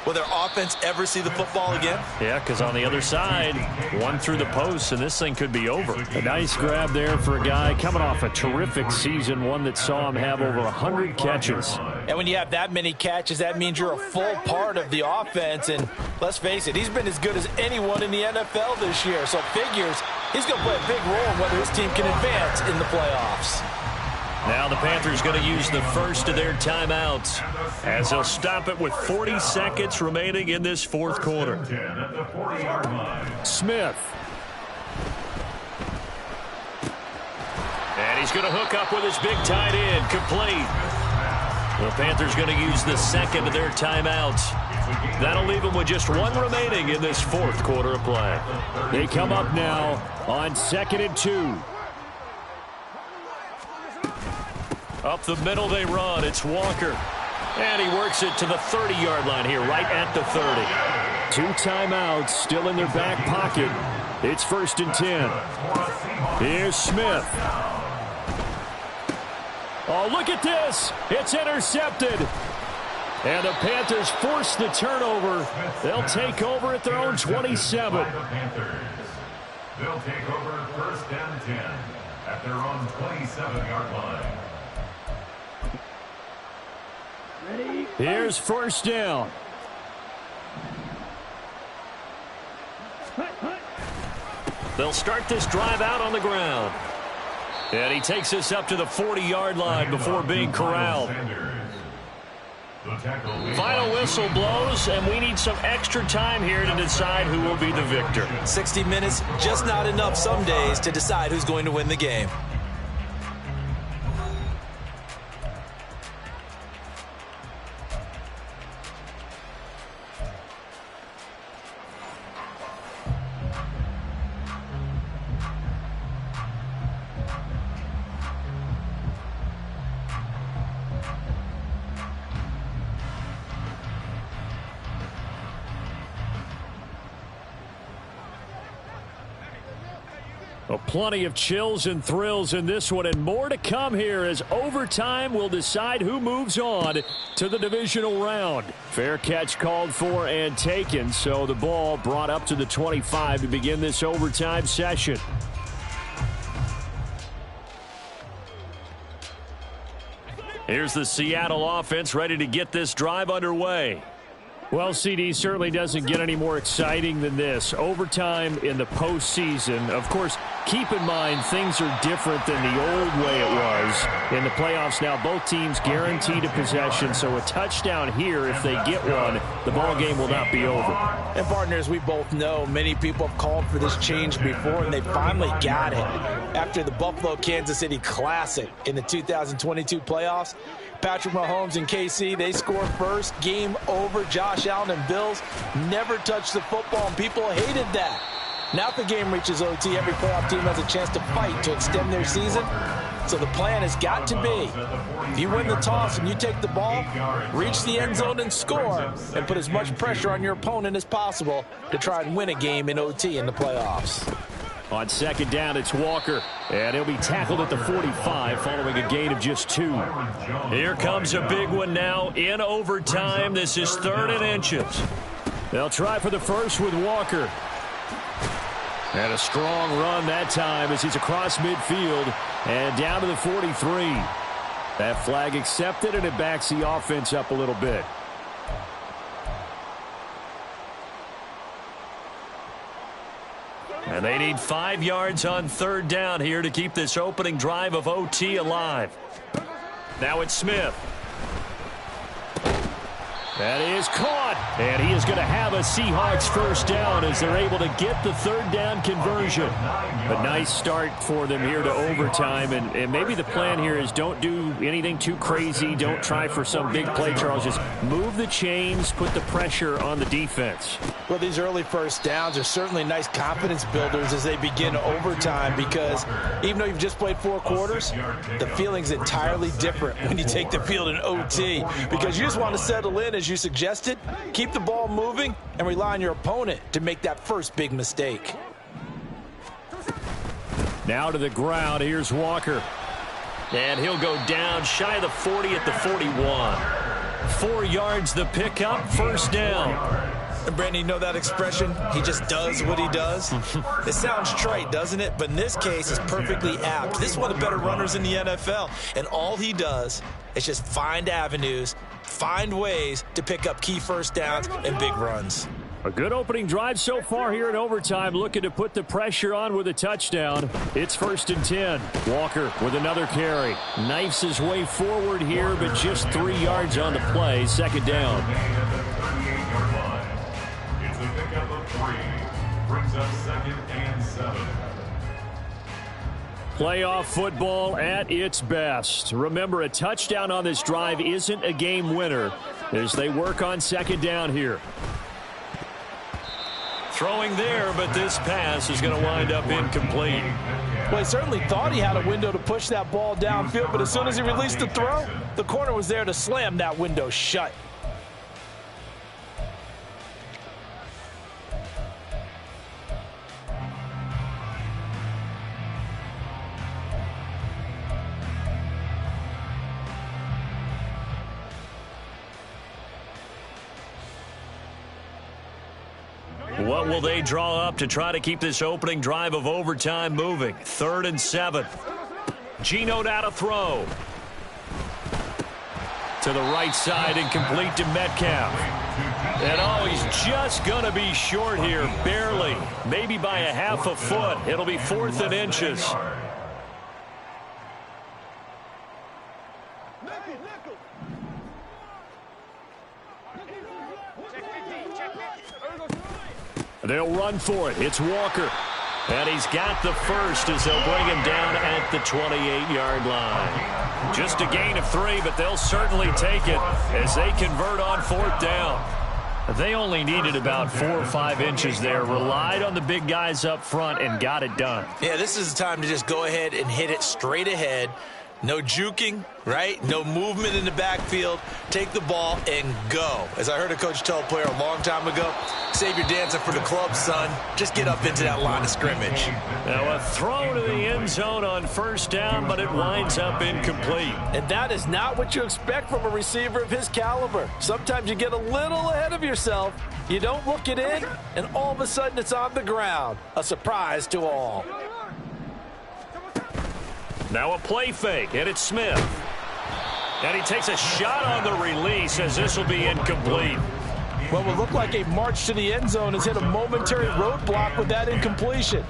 will their offense ever see the football again? Yeah, because on the other side, one through the post, and this thing could be over. A nice grab there for a guy coming off a terrific season, one that saw him have over 100 catches. And when you have that many catches, that means you're a full part of the offense. And let's face it, he's been as good as anyone in the NFL this year. So figures he's going to play a big role in whether his team can advance in the playoffs. Now the Panthers going to use the first of their timeouts as they'll stop it with 40 seconds remaining in this 4th quarter. Smith. And he's going to hook up with his big tight end, complete. The Panthers going to use the second of their timeouts. That'll leave them with just 1 remaining in this 4th quarter of play. They come up now on 2nd and 2. Up the middle they run. It's Walker. And he works it to the 30-yard line here, right at the 30. 2 timeouts still in their back pocket. It's 1st and 10. Here's Smith. Oh, look at this. It's intercepted. And the Panthers force the turnover. They'll take over at their own 27. They'll take over 1st and 10 at their own 27-yard line. Here's 1st down. They'll start this drive out on the ground. And he takes us up to the 40-yard line before being corralled. Final whistle blows, and we need some extra time here to decide who will be the victor. 60 minutes, just not enough some days to decide who's going to win the game. Well, plenty of chills and thrills in this one, and more to come here as overtime will decide who moves on to the divisional round. Fair catch called for and taken, so the ball brought up to the 25 to begin this overtime session. Here's the Seattle offense ready to get this drive underway. Well, CD, certainly doesn't get any more exciting than this. Overtime in the postseason. Of course, keep in mind things are different than the old way it was. In the playoffs now, both teams guaranteed a possession, so a touchdown here, if they get one, the ball game will not be over. And partners, we both know many people have called for this change before, and they finally got it. After the Buffalo-Kansas City Classic in the 2022 playoffs, Patrick Mahomes and KC, they score first. Game over. Josh Allen and Bills never touched the football, and people hated that. Now if the game reaches OT, every playoff team has a chance to fight to extend their season. So the plan has got to be, if you win the toss and you take the ball, reach the end zone and score, and put as much pressure on your opponent as possible to try and win a game in OT in the playoffs. On second down, it's Walker, and he'll be tackled at the 45 following a gain of just 2. Here comes a big one now in overtime. This is 3rd and inches. They'll try for the first with Walker. And a strong run that time as he's across midfield and down to the 43. That flag accepted, and it backs the offense up a little bit. And they need 5 yards on 3rd down here to keep this opening drive of OT alive. Now it's Smith. That is caught, and he is going to have a Seahawks first down as they're able to get the 3rd down conversion. A nice start for them here to overtime, and maybe the plan here is don't do anything too crazy. Don't try for some big play, Charles. Just move the chains, put the pressure on the defense. Well, these early first downs are certainly nice confidence builders as they begin overtime, because even though you've just played 4 quarters, the feeling's entirely different when you take the field in OT, because you just want to settle in, as you suggested, keep the ball moving, and rely on your opponent to make that first big mistake. Now to the ground. Here's Walker. And he'll go down shy of the 40 at the 41. 4 yards the pickup, first down. And Brandon, you know that expression? He just does what he does. It sounds trite, doesn't it? But in this case, it's perfectly apt. This is one of the better runners in the NFL. And all he does is just find avenues, find ways to pick up key first downs and big runs. A good opening drive so far here in overtime, looking to put the pressure on with a touchdown. It's 1st and 10. Walker with another carry. Knifes his way forward here, but just 3 yards on the play. 2nd down. It's a pickup of 3. Brings up 2nd and 7. Playoff football at its best. Remember, a touchdown on this drive isn't a game winner as they work on 2nd down here. Throwing there, but this pass is going to wind up incomplete. Well, he certainly thought he had a window to push that ball downfield, but as soon as he released the throw, the corner was there to slam that window shut. What will they draw up to try to keep this opening drive of overtime moving? 3rd and 7. Geno out to throw. To the right side and complete to Metcalf. And oh, he's just going to be short here, barely. Maybe by a half a foot. It'll be 4th and inches. They'll run for it. It's Walker. And he's got the first as they'll bring him down at the 28-yard line. Just a gain of 3, but they'll certainly take it as they convert on 4th down. They only needed about 4 or 5 inches there, relied on the big guys up front, and got it done. Yeah, this is the time to just go ahead and hit it straight ahead. No juking, right? No movement in the backfield. Take the ball and go. As I heard a coach tell a player a long time ago, save your dancing for the club, son. Just get up into that line of scrimmage. Now a throw to the end zone on first down, but it winds up incomplete. And that is not what you expect from a receiver of his caliber. Sometimes you get a little ahead of yourself. You don't look it in, and all of a sudden it's on the ground. A surprise to all. Now a play fake, and it's Smith. And he takes a shot on the release as this will be incomplete. Well, what looked like a march to the end zone has hit a momentary roadblock with that incompletion.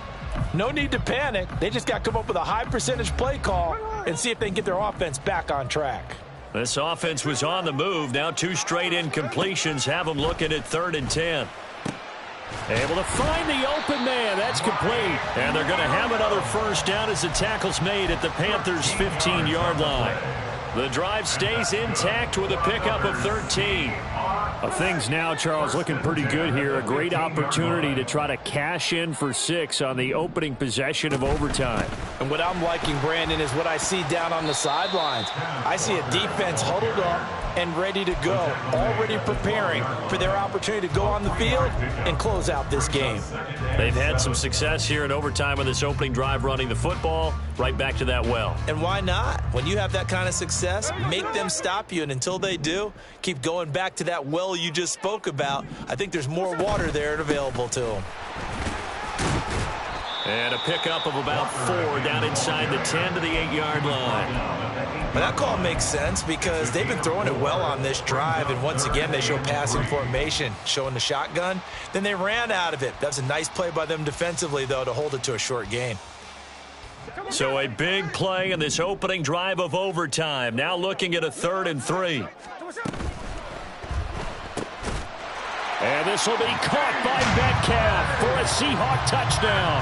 No need to panic. They just got to come up with a high percentage play call and see if they can get their offense back on track. This offense was on the move. Now 2 straight incompletions have them looking at 3rd and 10. Able to find the open man. That's complete. And they're going to have another first down as the tackle's made at the Panthers' 15-yard line. The drive stays intact with a pickup of 13. Things now, Charles, looking pretty good here. A great opportunity to try to cash in for 6 on the opening possession of overtime. And what I'm liking, Brandon, is what I see down on the sidelines. I see a defense huddled up and ready to go, already preparing for their opportunity to go on the field and close out this game. They've had some success here in overtime on this opening drive running the football right back to that well. And why not? When you have that kind of success, make them stop you, and until they do, keep going back to that well you just spoke about. I think there's more water there and available to them. And a pickup of about 4 down inside the 10 to the 8-yard line. But that call makes sense because they've been throwing it well on this drive, and once again they show passing formation, showing the shotgun. Then they ran out of it. That's a nice play by them defensively, though, to hold it to a short gain. So a big play in this opening drive of overtime. Now looking at a 3rd and 3. And this will be caught by Metcalf for a Seahawk touchdown.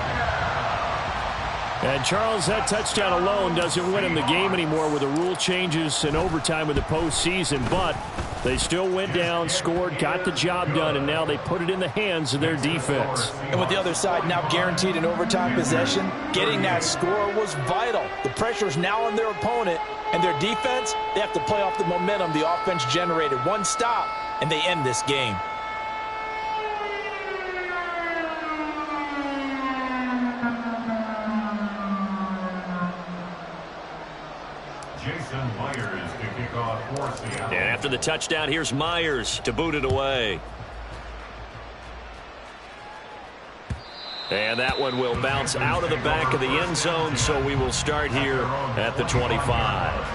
And, Charles, that touchdown alone doesn't win him the game anymore with the rule changes and overtime of the postseason. But they still went down, scored, got the job done, and now they put it in the hands of their defense. And with the other side now guaranteed an overtime possession, getting that score was vital. The pressure is now on their opponent, and their defense, they have to play off the momentum the offense generated. One stop, and they end this game. Jason Myers to kick off for Seattle. And after the touchdown, here's Myers to boot it away. And that one will bounce out of the back of the end zone, so we will start here at the 25.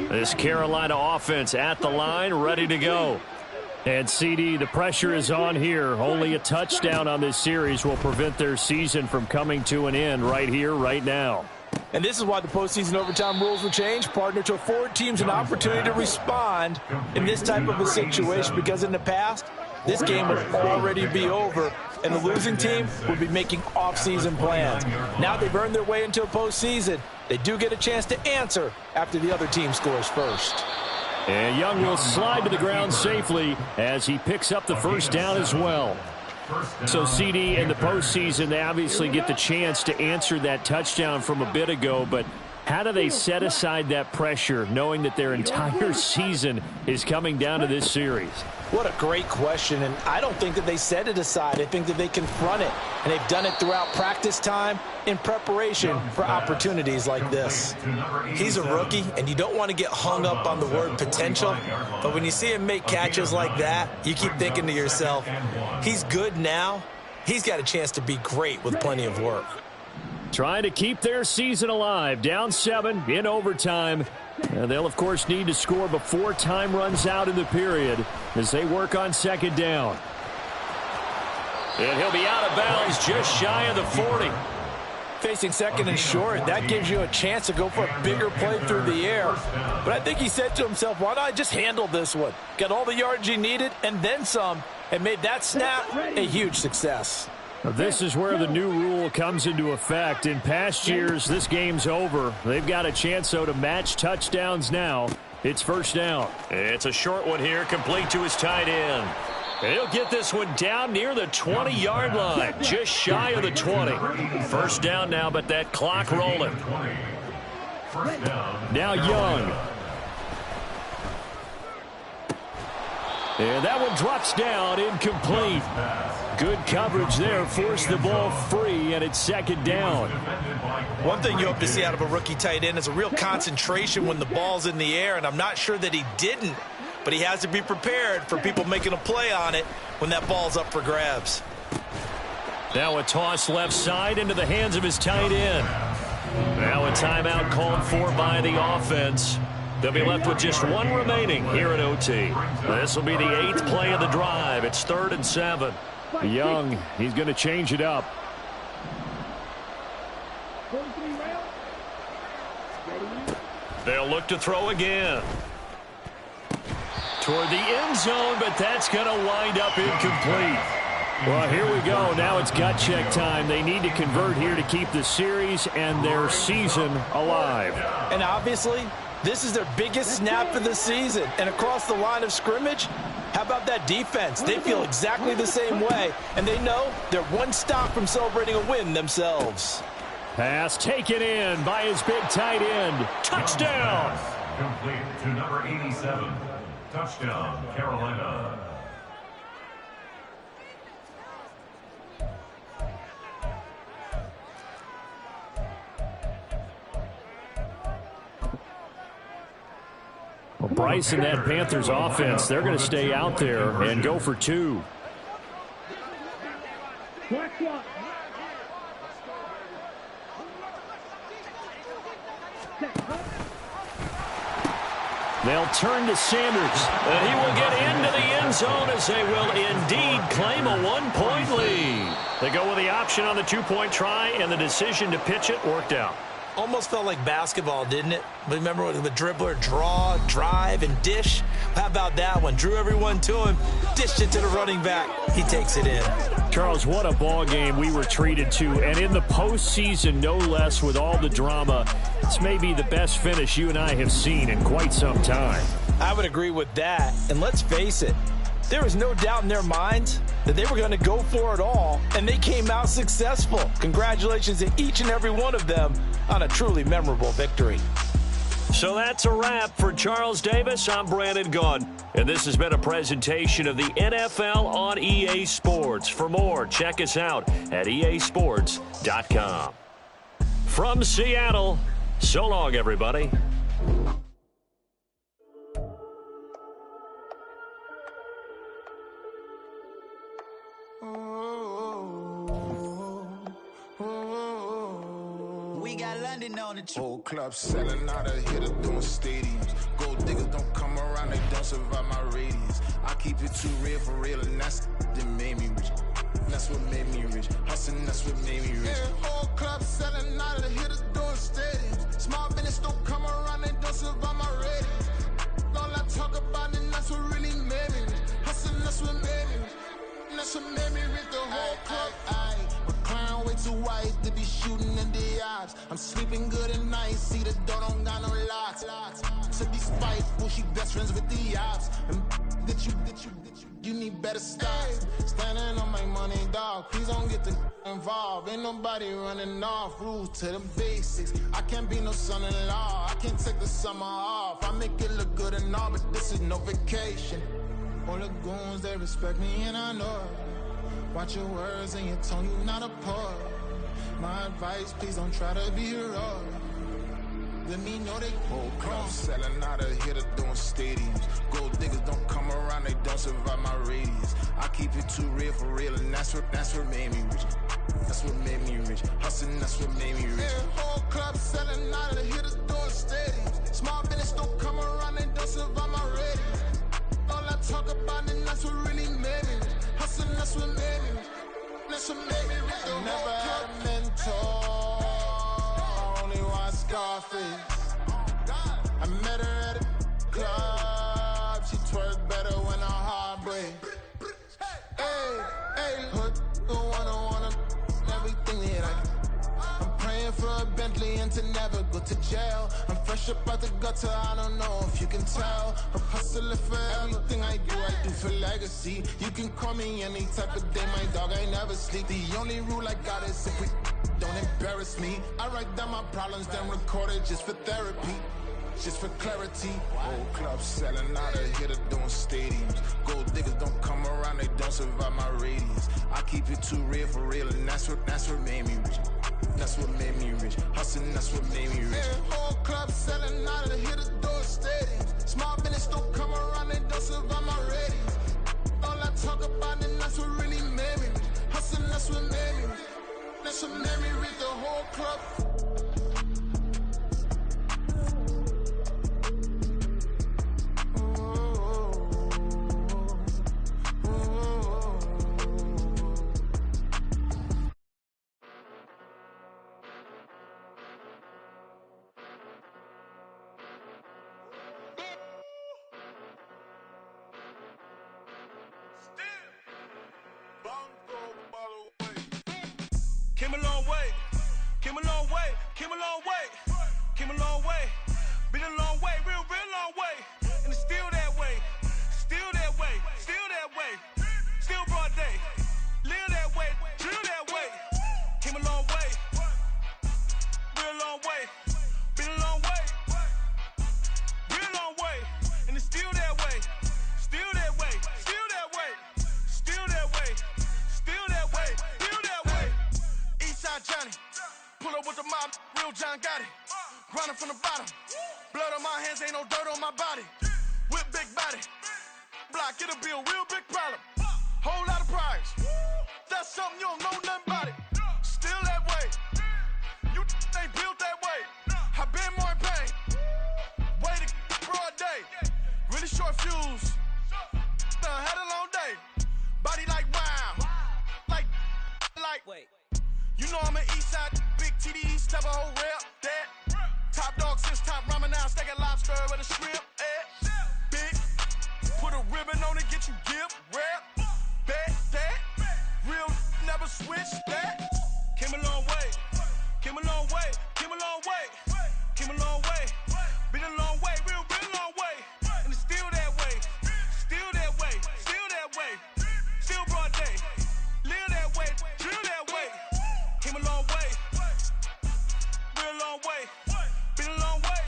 This Carolina offense at the line, ready to go. And CD, the pressure is on here. Only a touchdown on this series will prevent their season from coming to an end right here, right now. And this is why the postseason overtime rules were changed, partner, to afford teams an opportunity to respond in this type of a situation, because in the past, this game would already be over, and the losing team would be making off-season plans. Now they've earned their way into a postseason. They do get a chance to answer after the other team scores first. And Young will slide to the ground safely as he picks up the first down as well. So, CD, in the postseason, they obviously get the chance to answer that touchdown from a bit ago, but how do they set aside that pressure knowing that their entire season is coming down to this series? What a great question, and I don't think that they set it aside. I think that they confront it, and they've done it throughout practice time in preparation for opportunities like this. He's a rookie, and you don't want to get hung up on the word potential, but when you see him make catches like that, you keep thinking to yourself, he's good now. He's got a chance to be great with plenty of work. Trying to keep their season alive, down 7 in overtime. They'll, of course, need to score before time runs out in the period as they work on second down. And he'll be out of bounds just shy of the 40. Facing second and short, that gives you a chance to go for a bigger play through the air. But I think he said to himself, why not I just handle this one? Got all the yards he needed and then some, and made that snap a huge success. This is where the new rule comes into effect. In past years, this game's over. They've got a chance, though, to match touchdowns now. It's first down. It's a short one here, complete to his tight end. He'll get this one down near the 20-yard line, just shy of the 20. First down now, but that clock rolling. Now Young. And that one drops down, incomplete. Good coverage there, forced the ball free, and it's second down. One thing you hope to see out of a rookie tight end is a real concentration when the ball's in the air, and I'm not sure that he didn't, but he has to be prepared for people making a play on it when that ball's up for grabs. Now a toss left side into the hands of his tight end. Now a timeout called for by the offense. They'll be left with just one remaining here at OT. This will be the 8th play of the drive. It's 3rd and 7. Young, he's going to change it up. They'll look to throw again. Toward the end zone, but that's going to wind up incomplete. Well, here we go. Now it's gut check time. They need to convert here to keep the series and their season alive. And obviously, this is their biggest snap of the season. And across the line of scrimmage, how about that defense? They feel exactly the same way, and they know they're one stop from celebrating a win themselves. Pass taken in by his big tight end. Touchdown! Complete to number 87. Touchdown, Carolina. Well, Bryce and that Panthers offense, they're going to stay out there and go for 2. They'll turn to Sanders, and he will get into the end zone as they will indeed claim a 1-point lead. They go with the option on the 2-point try, and the decision to pitch it worked out. Almost felt like basketball, didn't it? Remember with the dribbler, draw, drive, and dish? How about that one? Drew everyone to him, dished it to the running back. He takes it in. Charles, what a ball game we were treated to. And in the postseason, no less, with all the drama, it's maybe the best finish you and I have seen in quite some time. I would agree with that. And let's face it, there was no doubt in their minds that they were going to go for it all, and they came out successful. Congratulations to each and every one of them on a truly memorable victory. So that's a wrap for Charles Davis. I'm Brandon Gaudin, and this has been a presentation of the NFL on EA Sports. For more, check us out at easports.com. From Seattle, so long, everybody. Whole club selling out of hitter doing stadiums. Gold diggers don't come around, they don't survive my radius. I keep it too real for real, and that's that made me rich. That's what made me rich. Hustling, that's what made me rich. Yeah, whole club selling out of hitters doing stadiums. Small business don't come around, they don't survive my radius. All I talk about, and that's what really made me rich. Hustling, that's what made me rich. And that's what made me rich. The whole club. Clown way too white to be shooting in the eyes. I'm sleeping good at night, see the door don't got no locks. To be spiteful, she best friends with the ops. And you need better stop. Standing on my money, dog. Please don't get the involved. Ain't nobody running off. Rules to the basics. I can't be no son-in-law. I can't take the summer off. I make it look good and all, but this is no vacation. All the goons, they respect me and I know it. Watch your words and your tone, you not a poet. My advice, please don't try to be heroic. Let me know they whole club selling out of hitter doing stadiums. Gold diggers don't come around, they don't survive my radius. I keep it too real for real, and that's what made me rich. That's what made me rich. Hustling, that's what made me rich. Yeah, whole club selling out of hitters doing stadiums. Small business don't come around, they don't survive my radius. All I talk about, and that's what really made me rich. Hustling, that's what made me rich. That's what made me rich. I never had a mentor. I only watch Scarface. I met her at a club. She twerk better when her heart breaks. Hey, hood, the one everything that I'm praying for a Bentley and to never go to jail. I'm fresh up out the gutter, I don't know if you can tell. I'm hustling for everything I do for legacy. You can call me any type of day, my dog, I never sleep. The only rule I got is if we don't embarrass me. I write down my problems, then record it just for therapy. Just for clarity. Whole club selling out of here to doing stadiums. Gold diggers don't come around, they don't survive my radius. I keep it too real for real, and that's what made me rich. That's what made me rich. Hustling, that's what made me rich. Yeah, whole club selling out of here to doing stadiums. Small business don't come around, they don't survive my radius. All I talk about, and that's what really made me rich. Hustling, that's what made me rich. That's what made me rich. The whole club. Came a long way, came a long way, came a long way, came a long way, been a long way, real long way, and it's still that way, still that way, still that way, still broad day, live that way, drill that way, came a long way, real long way, been a long way, real long way, and it's still that way, still that way, still that way, still that way, still that way, still that way. Eastside Johnny, pull up with the mob, real John got it. Grinding from the bottom, blood on my hands, ain't no dirt on my body. Whip big body, block, it'll be a real big problem. Whole lot of prize, that's something you don't know nothing about it. Still that way, you ain't built that way. I been more in pain, way to broad day. Really short fuse, done had a long day. Body like wow, like. Wait. You know I'm an Eastside, big TDE, step a whole rep, that. Top dog since top ramen now, steak and lobster with a shrimp, Big, put a ribbon on it, get you give, rep, bet, that. Real, never switch, that. Came a long way, came a long way, came a long way, came a long way. Been a long way, real long way. And it's still that way, still that way, still that way. Still broad day, live that way, drill that way. Came a long way, real long way, been a long way,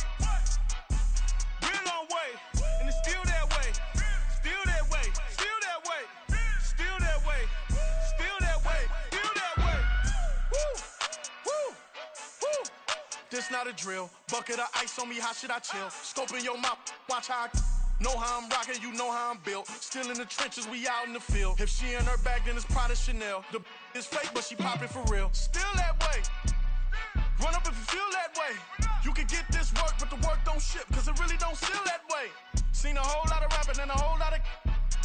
real long way, and it's still that way, still that way, still that way, still that way, still that way, still that way. Woo, woo, woo. This not a drill, bucket of ice on me, how should I chill? Scope in your mouth, watch how I know how I'm rocking, you know how I'm built. Still in the trenches, we out in the field. If she in her bag, then it's Prada Chanel. The is fake, but she poppin' for real. Still that way. Run up if you feel that way. You can get this work, but the work don't ship, cause it really don't feel that way. Seen a whole lot of rapping and a whole lot of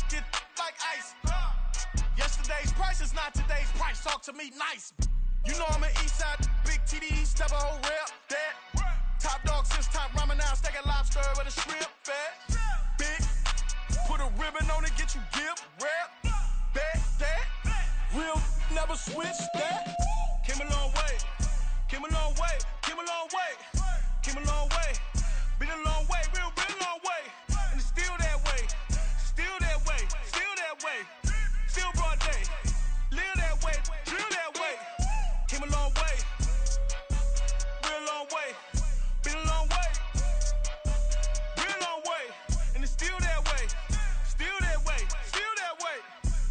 get like ice. Yesterday's price is not today's price. Talk to me nice. You know I'm an Eastside, big TDE, step a whole rep, that. Top dog since top ramen now, steak and lobster with a shrimp, fat. Big, put a ribbon on it, get you give, rep, bet, that. Real, never switch, that. Came a long way, came a long way, came a long way, came a long way. Been a long way, real long way. And it's still that way, still that way, still that way. Still broad day, live that way, drill that way. Came a long way, real long way. Been a long way, real long way. And it's still that way, still that way, still that way,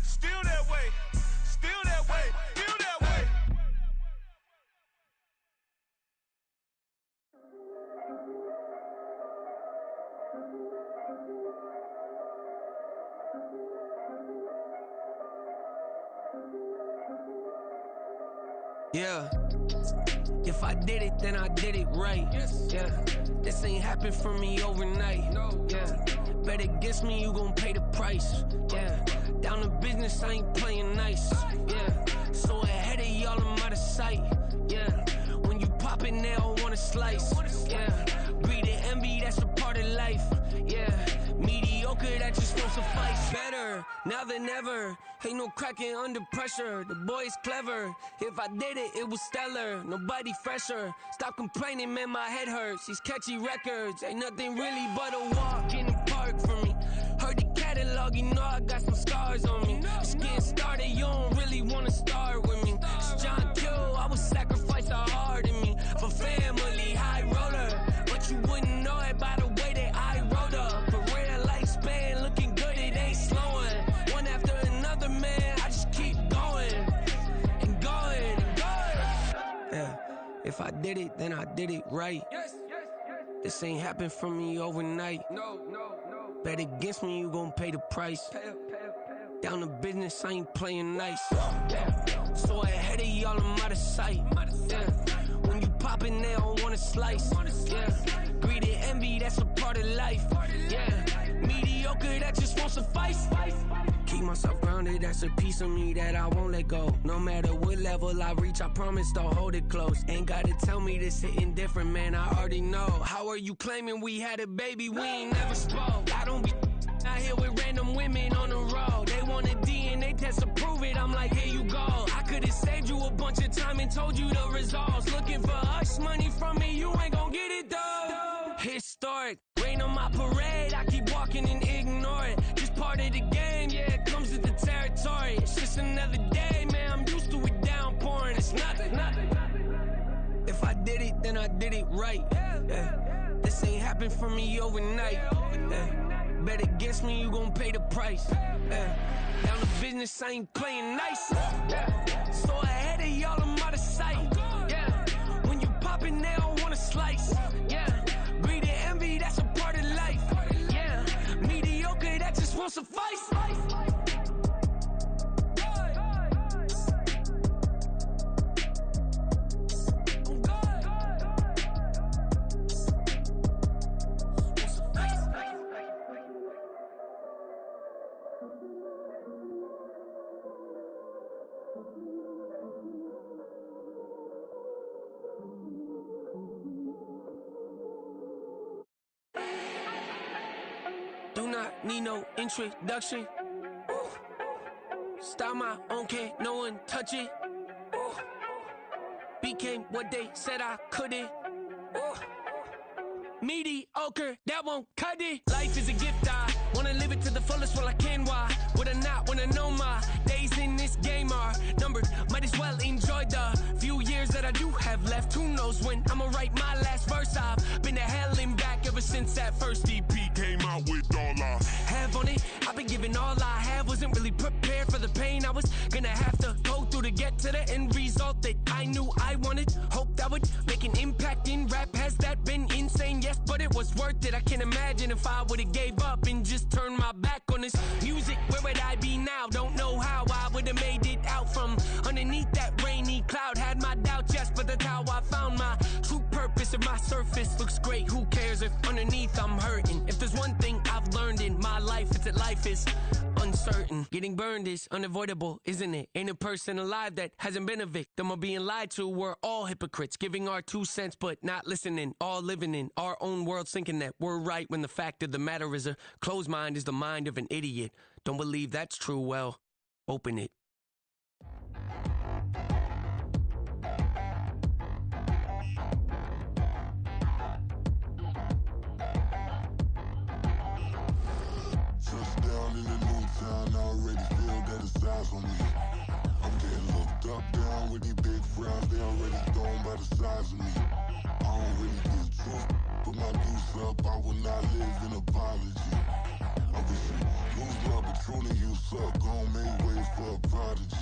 still that way, still that way, still that way. Yeah. If I did it, then I did it right. Yes. Yeah. This ain't happened for me overnight. No. Yeah. Bet against me, you gon' pay the price. Yeah. Down to business, I ain't playing nice. Yeah. So ahead of y'all, I'm out of sight. Yeah. When you pop it, they don't wanna slice. Yeah. Greed and envy, that's a part of life. Yeah. Mediocre, that just won't suffice. Better, now than ever. Ain't no cracking under pressure. The boy's clever. If I did it, it was stellar. Nobody fresher. Stop complaining, man, my head hurts. These catchy records ain't nothing really but a walk in the park for me. Heard the catalog, you know I got some scars on me. Just getting started, you don't really wanna start with me. It's John Q, I would sacrifice a heart in me for family, high roller. But you wouldn't know it by the way that I wrote up. A real lifespan, looking good, it ain't slowing. One after another, man, I just keep going and going and going. Yeah, if I did it, then I did it right. This ain't happened for me overnight. No. Bet against me, you gon' pay the price. Down to business, I ain't playing nice. Yeah. So ahead of y'all, I'm out of sight. Yeah. When you poppin', they don't wanna slice. Yeah. Greed and envy, that's a part of life. Yeah. Mediocre, that just won't suffice. Keep myself grounded, that's a piece of me that I won't let go. No matter what level I reach, I promise to hold it close. Ain't gotta tell me this hitting different, man, I already know. How are you claiming we had a baby, we ain't never spoke? I don't be out here with random women on the road. They want a DNA test to prove it, I'm like, here you go. I could've saved you a bunch of time and told you the results. Looking for hush money from me, you ain't gon' get it though. Historic, rain on my parade, I keep walking and ignore it. Just part of the game, yeah, it comes with the territory. It's just another day, man, I'm used to it downpouring. It's nothing. If I did it, then I did it right. Yeah. This ain't happened for me overnight. Yeah. Bet against me, you gon' pay the price. Yeah. Down to business, I ain't playing nice. Yeah. So ahead of y'all, I'm out of sight. Yeah. When you poppin', they don't wanna slice. Yeah. Greed and envy, that's a part of life. Yeah. Mediocre, that just won't suffice. Do not need no introduction. Style my own, can't no one touch it. Became what they said I couldn't. Mediocre, that won't cut it. Life is a gift, I wanna live it to the fullest while I can. Why would I not wanna know my days in this game are numbered? Might as well enjoy the few years that I do have left. Who knows when I'ma write my last verse? I've been to hell and back ever since that first EP came out with all I have on it. I've been giving all I have, wasn't really prepared for the pain I was gonna have to go through to get to the end result that I knew I wanted. Hoped I would make an impact in rap. Has that been insane? Yes, but it was worth it. I can't imagine if I would've gave up and just turned my back on this music. Where would I be now? Don't know how I would've made it out from underneath that rainy cloud. Had my doubts, yes, but that's how I found my true purpose. If my surface looks great, who cares if underneath I'm hurting? If there's one thing I've learned in my life, it's that life is uncertain. Getting burned is unavoidable, isn't it? Ain't a person alive that hasn't been a victim of being lied to. We're all hypocrites, giving our 2 cents but not listening. All living in our own world, thinking that we're right when the fact of the matter is a closed mind is the mind of an idiot. Don't believe that's true? Well, open it. Touchdown in the new town, I already feel that it's eyes on me. I'm getting looked up, down with these big frowns, they already thrown by the size of me. I don't really get truth, put my deuce up, I will not live in apology. I wish you lose love, but truly you suck, gon' make way for a prodigy.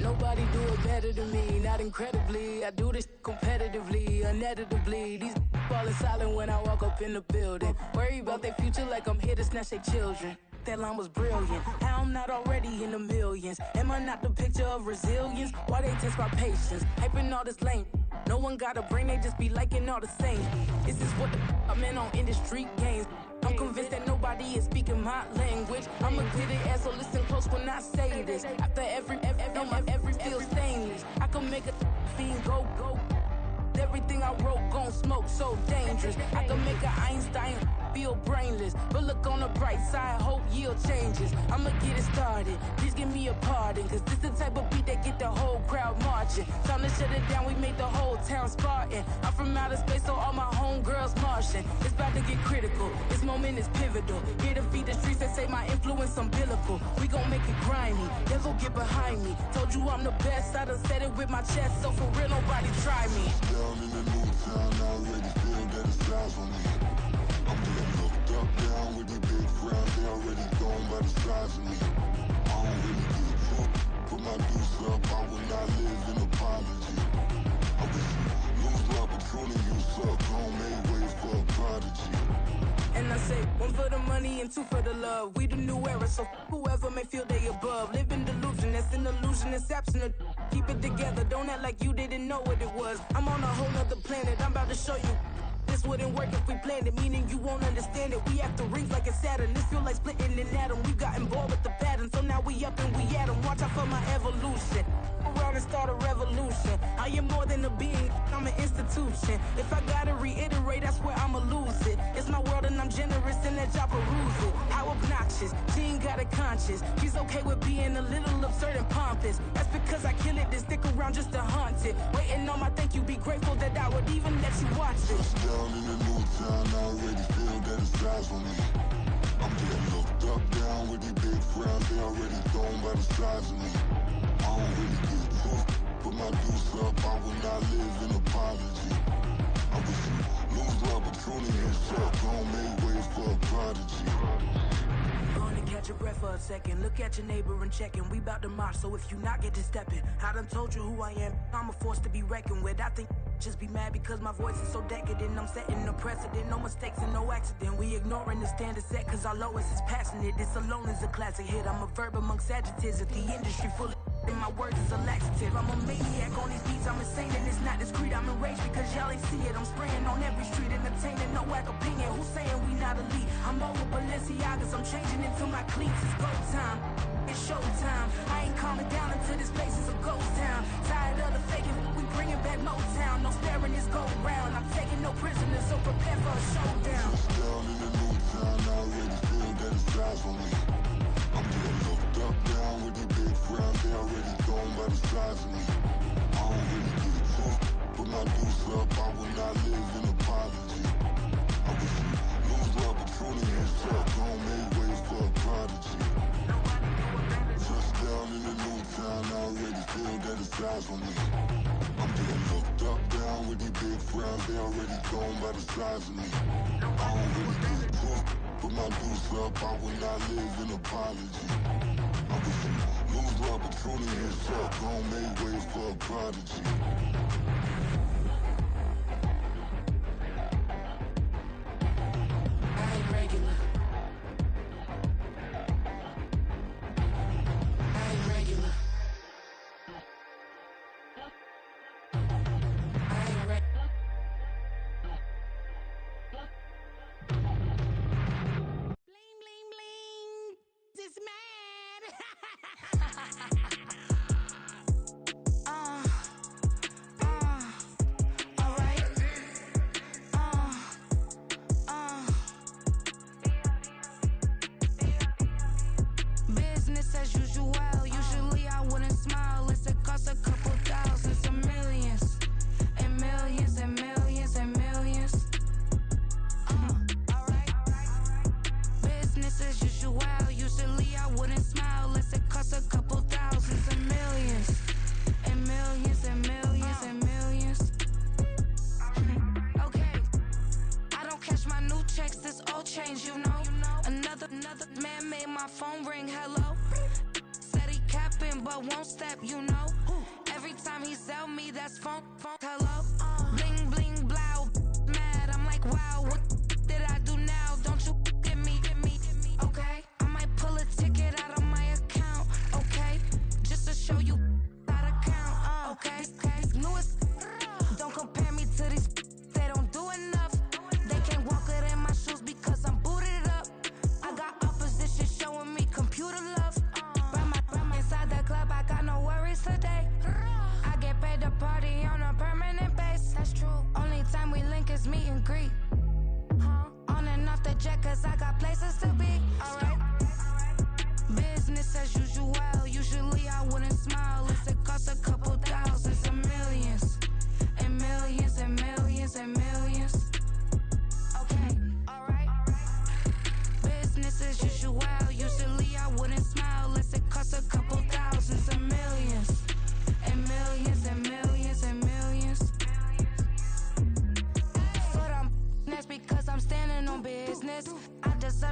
Nobody do it better than me, not incredibly. I do this competitively, uneditably. These falling silent when I walk up in the building. Worry about their future like I'm here to snatch their children. That line was brilliant. How I'm not already in the millions? Am I not the picture of resilience? Why they test my patience? Hyping all this lame. No one got a brain, they just be liking all the same. This is what the I'm in on industry games. I'm convinced that nobody is speaking my language. I'm a good ass, so listen close when I say this. After every feel stainless. I can make a fiend go. Everything I wrote gon' smoke so dangerous. dangerous. I can make an Einstein feel brainless, but look on the bright side, hope yield changes. I'ma get it started, please give me a pardon, cause this the type of beat that get the whole crowd marching. Time to shut it down, we made the whole town Spartan. I'm from outer space, so all my homegirls Martian. It's about to get critical, this moment is pivotal. Here to feed the streets that say my influence umbilical. We gon' make it grimy, they'll go get behind me. Told you I'm the best, I done said it with my chest, so for real nobody try me. Down in the new town, I already feel that it's eyes on me. I'm getting looked up, down with the big crowd, they already gone by the size of me. I don't really give a fuck, put my deuce up, I will not live in apology. I wish you lose the opportunity, you suck, home made ways for a prodigy. And I say, one for the money and two for the love. We the new era, so whoever may feel they above. Live in delusion, that's an illusion, it's absent. Keep it together, don't act like you didn't know what it was. I'm on a whole nother planet, I'm about to show you. This wouldn't work if we planned it, meaning you won't understand it. We have to rings like it's Saturn. This feel like splitting an atom. We got involved with the pattern, so now we up and we at 'em. Watch out for my evolution. Around and start a revolution. I am more than a being, I'm an institution. If I gotta reiterate, that's where I'ma lose it. It's my world and I'm generous and that y'all peruse it. How obnoxious, she ain't got a conscience. She's okay with being a little absurd and pompous. That's because I kill it, then stick around just to haunt it. Waiting on my thank you, be grateful that I would even let you watch it. Down in the new town, I already feel that it's eyes on me. I'm getting looked up, down with the big crowd, they already gone by the size of me. I don't really give a fuck, put my deuce up, I will not live in apology. I wish you lose the opportunity and suck, home made ways for a prodigy. Gonna catch your breath for a second. Look at your neighbor and checking. We bout to march, so if you not get to stepping. I done told you who I am. I'm a force to be reckoned with. I think just be mad because my voice is so decadent. I'm setting a precedent. No mistakes and no accident. We ignoring the standard set cause our lowest is passionate. This alone is a classic hit. I'm a verb amongst adjectives. If the industry full of and my words is a laxative. I'm a maniac on these beats, I'm insane and it's not discreet. I'm enraged because y'all ain't see it. I'm spraying on every street, entertaining, no whack opinion. Who's saying we not elite? I'm over Balenciagas, I'm changing into my cleats. It's go time, it's show time. I ain't calming down until this place is a ghost town. Tired of the faking, we bringing back Motown. No sparing this go round. I'm taking no prisoners, so prepare for a showdown. Down in the new town, I already feel that it's eyes on me. I'm getting looked up, down with the big crowd, they already gone by the size of me. I don't really give a fuck, put my deuce up, I will not live in apology. I wish you lose the opportunity and suck, home made ways for a prodigy. Just down in the new town, I already feel that it's eyes on me. I'm getting looked up, down with the big crowd, they already gone by the size of me. I don't really give a fuck, put my deuce up, I will not live in apology. I wish you lose the opportunity and suck, home made ways for a prodigy. I ain't regular. I ain't regular. I ain't regular. Bling, bling, bling. This man. Alright. Business as usual. Usually I wouldn't smile. It's a cost a couple thousands and millions. And millions and millions and millions. Alright. Business as usual. Usually I wouldn't smile. Unless it costs a couple thousands and millions. And millions and millions and millions. Okay. I don't cash my new checks, this old change, you know. Another man made my phone ring, hello. Said he capping, but won't step, you know. Every time he sell me, that's phone, hello. Bling, bling, blow, mad, I'm like, wow, what did I do now? Don't you get me, okay? I might pull a ticket out of my account, okay? Just to show you how to count, okay? These newest, don't compare me to these, they don't do enough. They can't walk it in my shoes because I'm booted up. I got opposition showing me computer love. Run inside the club, I got no worries today. I get paid to party on a permanent basis.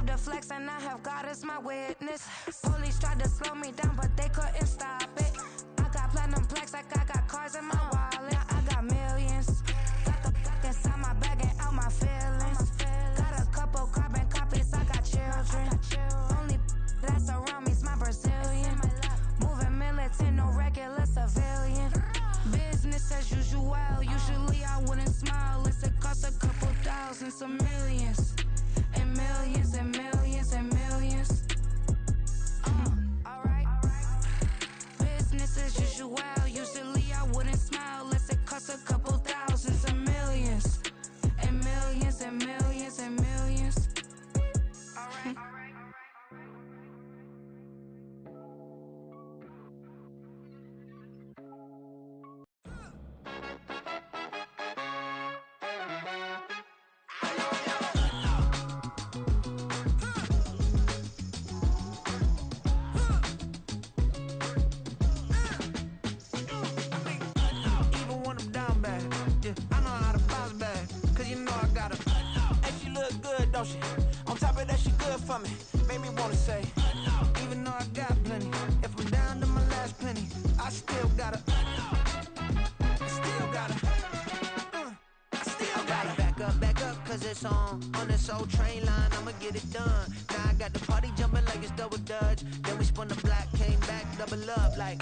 love to flex and I have God as my witness. Police tried to slow me down, but they couldn't stop it. I got platinum plaques like I got cars in my wallet. Now I got millions. Got the fuck inside my bag and out my feelings. Got a couple carbon copies, I got children. Only that's around me's my Brazilian. Moving militant, no regular civilian. Business as usual, usually I wouldn't smile. It's it cost a couple thousands of millions. And millions and millions and millions. Alright. Business as usual, usually I wouldn't smile. Unless it cost a couple thousands of millions. And millions and millions and millions. Alright. On top of that, she good for me. Made me wanna say, even though I got plenty, if I'm down to my last penny, I still gotta back up, cause it's on this old train line, I'ma get it done. Now I got the party jumping like it's double dutch. Then we spun the block, came back, double up like